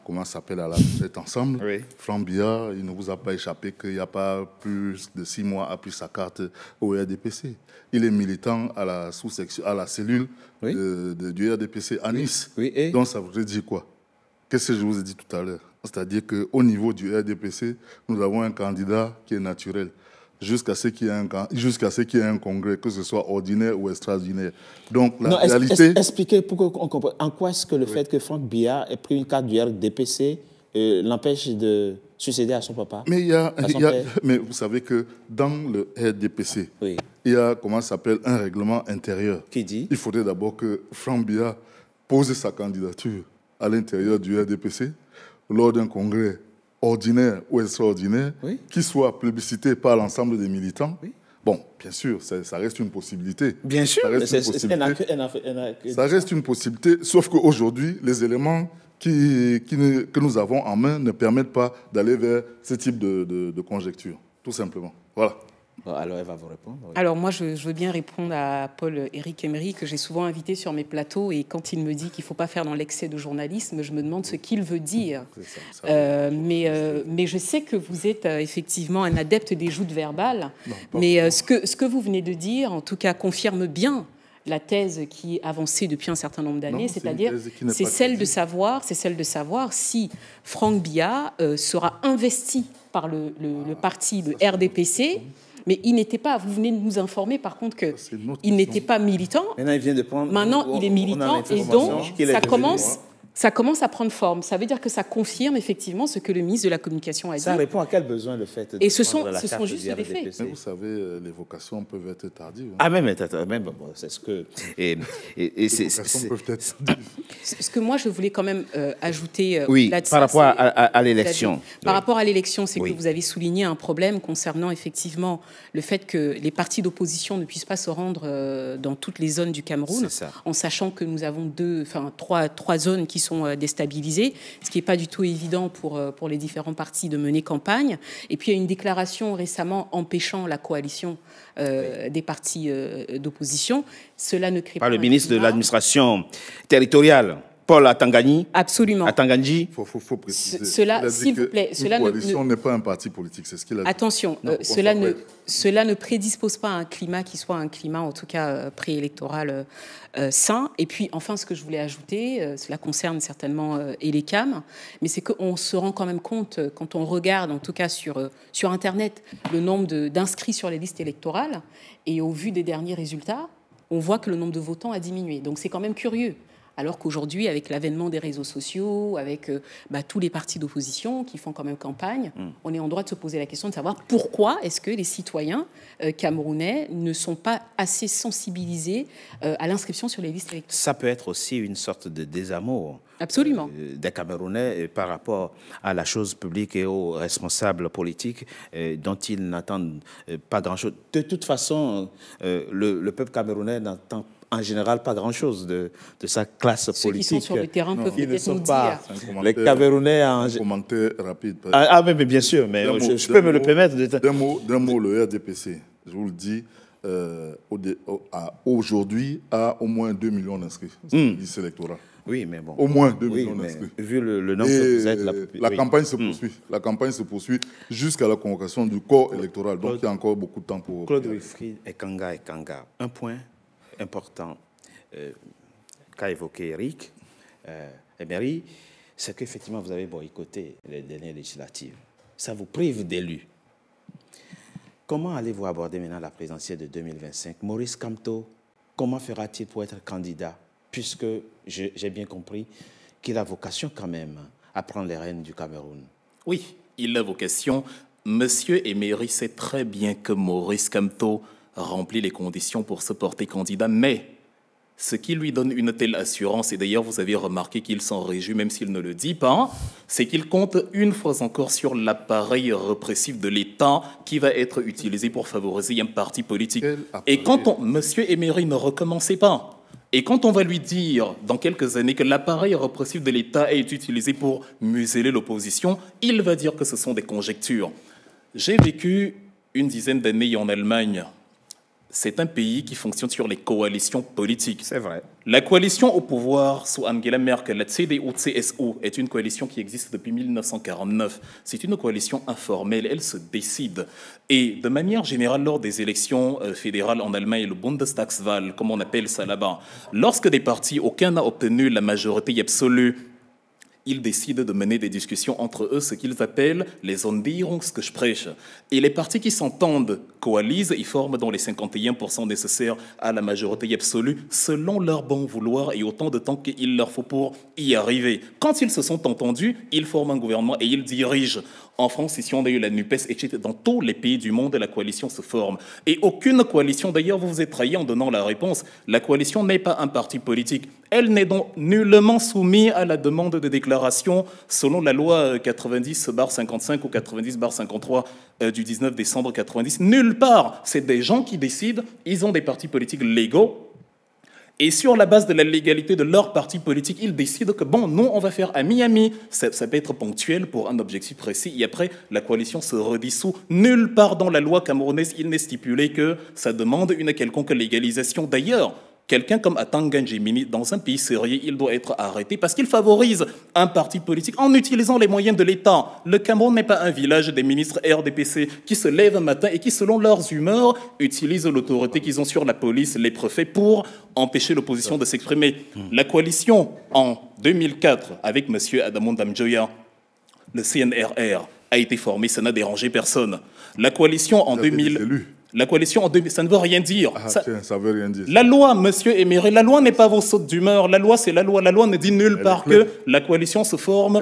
comment ça s'appelle, à la retraite ensemble. Oui. Franck Biya, il ne vous a pas échappé qu'il n'y a pas plus de 6 mois a pris sa carte au RDPC. Il est militant à la sous-section, à la cellule Oui. du RDPC à Nice. Oui, et Donc ça voudrait dire quoi? Qu'est-ce que je vous ai dit tout à l'heure? C'est-à-dire qu'au niveau du RDPC, nous avons un candidat qui est naturel. Jusqu'à ce qu'il y ait un congrès, que ce soit ordinaire ou extraordinaire. Donc, la réalité... Expliquez pourquoi on comprend. En quoi est-ce que le fait que Franck Biya ait pris une carte du RDPC l'empêche de succéder à son papa? Mais vous savez que dans le RDPC, Oui. il y a, comment ça s'appelle, un règlement intérieur. Qui dit? Il faudrait d'abord que Franck Biya pose sa candidature à l'intérieur du RDPC lors d'un congrès ordinaire ou extraordinaire, Oui. qui soit plébiscité par l'ensemble des militants. Oui. Bon, bien sûr, ça reste une possibilité. Bien sûr, Ça reste une possibilité. Ça reste une possibilité, sauf qu'aujourd'hui, les éléments que nous avons en main ne permettent pas d'aller vers ce type de conjecture, tout simplement. Voilà. Bon, alors, elle va vous répondre. Oui. Alors moi, je veux bien répondre à Paul-Éric Emery, que j'ai souvent invité sur mes plateaux, et quand il me dit qu'il ne faut pas faire dans l'excès de journalisme, je me demande ce qu'il veut dire. Mais je sais que vous êtes effectivement un adepte des joutes verbales, mais ce que vous venez de dire, en tout cas, confirme bien la thèse qui est avancée depuis un certain nombre d'années, c'est-à-dire c'est celle de savoir si Franck Biya sera investi par le parti, le RDPC. Mais il n'était pas, vous venez de nous informer par contre qu'il n'était pas militant. Maintenant, il vient de prendre. Maintenant, il est militant et donc ça commence à prendre forme. Ça veut dire que ça confirme effectivement ce que le ministre de la Communication a dit. Ça répond à quel besoin le fait de et ce sont carte juste du des faits. RDPC? Mais vous savez, les vocations peuvent être tardives. Ah, même c'est ce que. Les vocations peuvent être tardives. Ce que moi, je voulais quand même ajouter là-dessus. Par rapport à l'élection. Par rapport à l'élection, c'est Oui. que vous avez souligné un problème concernant effectivement le fait que les partis d'opposition ne puissent pas se rendre dans toutes les zones du Cameroun, en sachant que nous avons trois zones qui sont déstabilisées, ce qui n'est pas du tout évident pour les différents partis de mener campagne. Et puis il y a une déclaration récemment empêchant la coalition des partis d'opposition. Cela ne crée pas le ministre de l'administration territoriale, Paul Atangani. Absolument. Atanganji. Il faut préciser. S'il vous plaît, une coalition n'est pas un parti politique, c'est ce qu'il a dit. Attention, cela ne prédispose pas à un climat qui soit un climat, en tout cas, préélectoral sain. Et puis, enfin, ce que je voulais ajouter, cela concerne certainement Elecam, mais c'est qu'on se rend quand même compte, quand on regarde, en tout cas sur Internet, le nombre d'inscrits sur les listes électorales, et au vu des derniers résultats, on voit que le nombre de votants a diminué. Donc, c'est quand même curieux. Alors qu'aujourd'hui, avec l'avènement des réseaux sociaux, avec tous les partis d'opposition qui font quand même campagne, on est en droit de se poser la question de savoir pourquoi est-ce que les citoyens camerounais ne sont pas assez sensibilisés à l'inscription sur les listes électorales. Ça peut être aussi une sorte de désamour. Absolument. Des Camerounais par rapport à la chose publique et aux responsables politiques dont ils n'attendent pas grand-chose. De toute façon, le peuple camerounais n'entend en général pas grand-chose de sa classe politique. Ceux qui sont sur le terrain peuvent peut-être nous dire. Les Camerounais un commentaire rapide. Mais bien sûr, mais je peux me le permettre. D'un mot, le RDPC, je vous le dis, aujourd'hui a au moins 2 millions d'inscrits sur la liste électorale. Oui, mais bon. Au moins 2 millions d'inscrits. Vu le nombre que vous êtes... La campagne se poursuit. La campagne se poursuit jusqu'à la convocation du corps électoral. Donc, il y a encore beaucoup de temps pour... Claude Wilfried et Kanga. Un point important qu'a évoqué Eric Emery, c'est qu'effectivement, vous avez boycotté les dernières législatives. Ça vous prive d'élus. Comment allez-vous aborder maintenant la présidentielle de 2025? Maurice Kamto, comment fera-t-il pour être candidat? Puisque j'ai bien compris qu'il a vocation quand même à prendre les rênes du Cameroun. Oui, il a vocation. Monsieur Emery sait très bien que Maurice Kamto remplit les conditions pour se porter candidat, mais ce qui lui donne une telle assurance, et d'ailleurs vous avez remarqué qu'il s'en réjouit même s'il ne le dit pas, c'est qu'il compte une fois encore sur l'appareil répressif de l'État qui va être utilisé pour favoriser un parti politique. Et quand Monsieur Emery, ne recommencez pas. Et quand on va lui dire, dans quelques années, que l'appareil répressif de l'État est utilisé pour museler l'opposition, il va dire que ce sont des conjectures. J'ai vécu une dizaine d'années en Allemagne. c'est un pays qui fonctionne sur les coalitions politiques. C'est vrai. La coalition au pouvoir sous Angela Merkel, la CDU-CSU, est une coalition qui existe depuis 1949. C'est une coalition informelle, elle se décide. Et de manière générale, lors des élections fédérales en Allemagne, le Bundestagswahl, comme on appelle ça là-bas, lorsque des partis, aucun n'a obtenu la majorité absolue, ils décident de mener des discussions entre eux, ce qu'ils appellent les Sondierungsgespräche. Et les partis qui s'entendent coalisent et forment dans les 51% nécessaires à la majorité absolue, selon leur bon vouloir et autant de temps qu'il leur faut pour y arriver. Quand ils se sont entendus, ils forment un gouvernement et ils dirigent. En France, ici, on a eu la NUPES, etc. Dans tous les pays du monde, la coalition se forme. Et aucune coalition, d'ailleurs, vous vous êtes trahi en donnant la réponse, la coalition n'est pas un parti politique. Elle n'est donc nullement soumise à la demande de déclaration selon la loi 90/55 ou 90/53 du 19 décembre 90. Nulle part. C'est des gens qui décident, ils ont des partis politiques légaux. Et sur la base de la légalité de leur parti politique, ils décident que, bon, nous, on va faire à mi-ami. Ça peut être ponctuel pour un objectif précis. Et après, la coalition se redissout. Nulle part dans la loi camerounaise, il n'est stipulé que ça demande une quelconque légalisation. D'ailleurs, quelqu'un comme Atanga Njimini, dans un pays sérieux, il doit être arrêté parce qu'il favorise un parti politique en utilisant les moyens de l'État. Le Cameroun n'est pas un village des ministres RDPC qui se lèvent un matin et qui, selon leurs humeurs, utilisent l'autorité qu'ils ont sur la police, les préfets, pour empêcher l'opposition de s'exprimer. La coalition, en 2004, avec M. Adamou Damdjoya, le CNRR, a été formée, ça n'a dérangé personne. La coalition en 2000... La coalition en 2000, ça ne veut rien dire. Ça veut rien dire. La loi, monsieur Éméré, la loi n'est pas vos sautes d'humeur. La loi, c'est la loi. La loi ne dit nulle part que la coalition se forme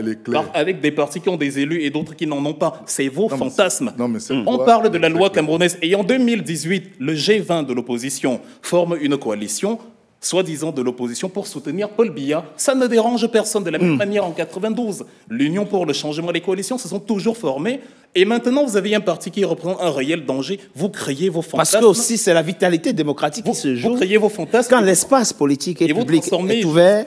avec des partis qui ont des élus et d'autres qui n'en ont pas. C'est vos fantasmes. On parle de la loi camerounaise. Et en 2018, le G20 de l'opposition forme une coalition, soi-disant de l'opposition, pour soutenir Paul Biya. Ça ne dérange personne. De la même manière, en 92, l'Union pour le changement, les coalitions se sont toujours formées. Et maintenant, vous avez un parti qui représente un réel danger. Vous créez vos fantasmes. Parce que aussi, c'est la vitalité démocratique qui se joue. Vous créez vos fantasmes. Quand l'espace politique et public est ouvert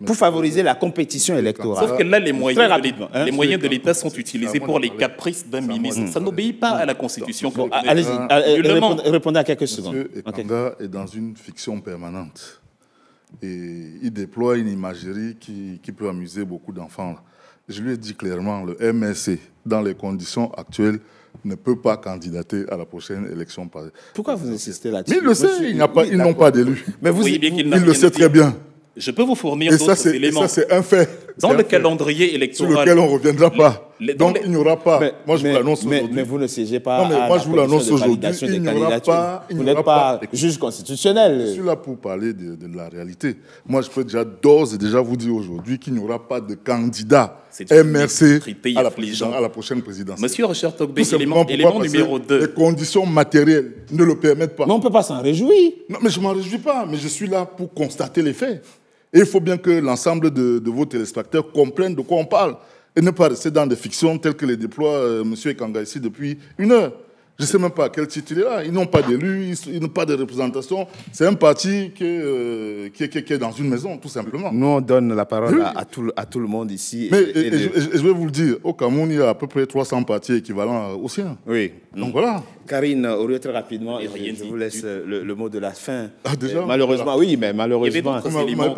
pour favoriser la compétition électorale. Sauf que là, les moyens de l'État sont utilisés pour les caprices d'un ministre. Ça n'obéit pas à la Constitution. Allez-y, répondez à quelques secondes. Monsieur Ekanga est dans une fiction permanente. Et il déploie une imagerie qui peut amuser beaucoup d'enfants. Je lui ai dit clairement, le MSC, dans les conditions actuelles, ne peut pas candidater à la prochaine élection. Pourquoi vous insistez là-dessus? Mais il le sait, ils n'ont pas d'élus. Mais vous, il le sait très bien. Je peux vous fournir d'autres éléments. Et ça, c'est un fait. Dans le calendrier électoral. Sur lequel on ne reviendra pas. Donc, il n'y aura pas. Moi, je vous l'annonce aujourd'hui. Mais vous ne siégez pas. Non, mais moi, je vous l'annonce aujourd'hui. Il n'y aura pas. Vous n'êtes pas juge constitutionnel. Je suis là pour parler de la réalité. Moi, je peux déjà d'ores et déjà vous dire aujourd'hui qu'il n'y aura pas de candidat MRC à la prochaine présidentielle. Monsieur Richard Togbe, élément numéro 2. Les conditions matérielles ne le permettent pas. Mais on ne peut pas s'en réjouir. Non, mais je ne m'en réjouis pas. Mais je suis là pour constater les faits. Et il faut bien que l'ensemble de vos téléspectateurs comprennent de quoi on parle. Et ne pas rester dans des fictions telles que les déploie M. Ekanga ici depuis 1 heure. Je ne sais même pas à quel titre il est là. Ils n'ont pas d'élus, ils n'ont pas de représentation. C'est un parti qui est dans une maison, tout simplement. Nous, on donne la parole à tout le monde ici. Mais je vais vous le dire, au Cameroun, il y a à peu près 300 partis équivalents aux siens. Oui. Donc voilà. Karine, très rapidement, je vous laisse le mot de la fin. Ah, déjà malheureusement, oui, mais malheureusement.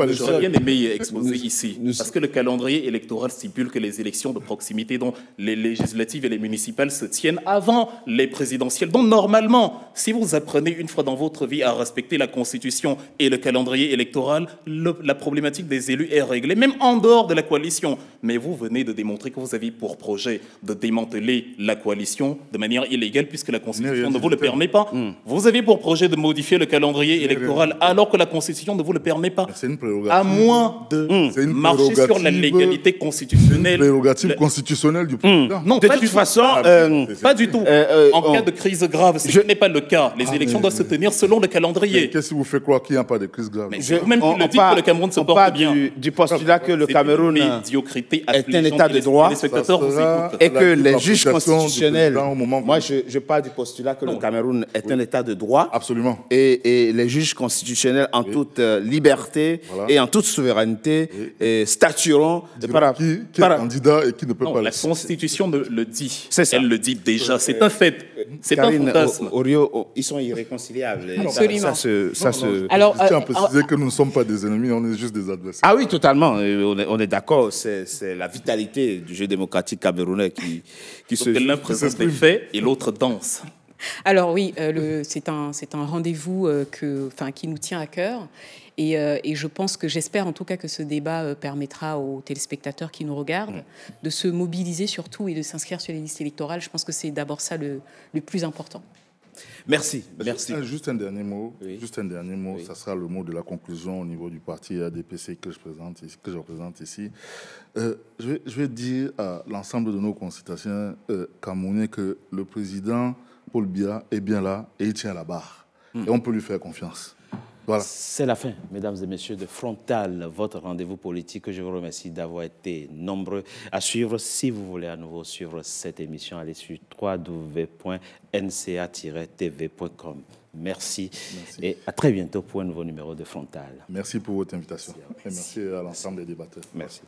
J'aurais bien aimé exposer ici. Parce que le calendrier électoral stipule que les élections de proximité, dont les législatives et les municipales, se tiennent avant les présidentielles. Donc normalement, si vous apprenez une fois dans votre vie à respecter la Constitution et le calendrier électoral, la problématique des élus est réglée, même en dehors de la coalition. Mais vous venez de démontrer que vous avez pour projet de démanteler la coalition de manière illégale, puisque la Constitution ne vous le permet pas. Vous avez pour projet de modifier le calendrier électoral alors que la Constitution ne vous le permet pas. C'est une prérogative. À moins de marcher sur la légalité constitutionnelle. Une prérogative constitutionnelle du président. Non, de toute façon, pas du tout. En cas de crise grave, ce n'est pas le cas. Les élections doivent se tenir selon le calendrier. Qu'est-ce qui vous fait croire qu'il n'y a pas de crise grave? Vous-même qui le dites que le Cameroun se porte bien. Du postulat que le Cameroun est un état de droit et que les juges constitutionnels... Moi, je parle du postulat que le Cameroun est un état de droit. Absolument. Et les juges constitutionnels, en toute liberté et en toute souveraineté, statueront... Qui est candidat et qui ne peut pas la Constitution le dit. Elle le dit déjà. C'est un fait. C'est un Karine, fantasme. Orio, ils sont irréconciliables. Et Absolument. Alors, je tiens à préciser que nous ne sommes pas des ennemis, on est juste des adversaires. Ah oui, totalement. On est d'accord. C'est la vitalité du jeu démocratique camerounais qui se Donc l'un présente des faits et l'autre danse. Alors oui, c'est un rendez-vous qui nous tient à cœur. Et je pense que j'espère en tout cas que ce débat permettra aux téléspectateurs qui nous regardent de se mobiliser surtout et de s'inscrire sur les listes électorales. Je pense que c'est d'abord ça le plus important. Merci, merci. Juste un dernier mot. Oui. Juste un dernier mot. Oui. Ça sera le mot de la conclusion au niveau du parti ADPC que je représente ici. Je vais dire à l'ensemble de nos concitoyens camerounais que le président Paul Biya est bien là et il tient la barre. Et on peut lui faire confiance. Voilà. C'est la fin, mesdames et messieurs, de Frontal, votre rendez-vous politique. Je vous remercie d'avoir été nombreux à suivre. Si vous voulez à nouveau suivre cette émission, allez sur www.nca-tv.com. Merci et à très bientôt pour un nouveau numéro de Frontal. Merci pour votre invitation. Et merci à l'ensemble des débatteurs. Merci.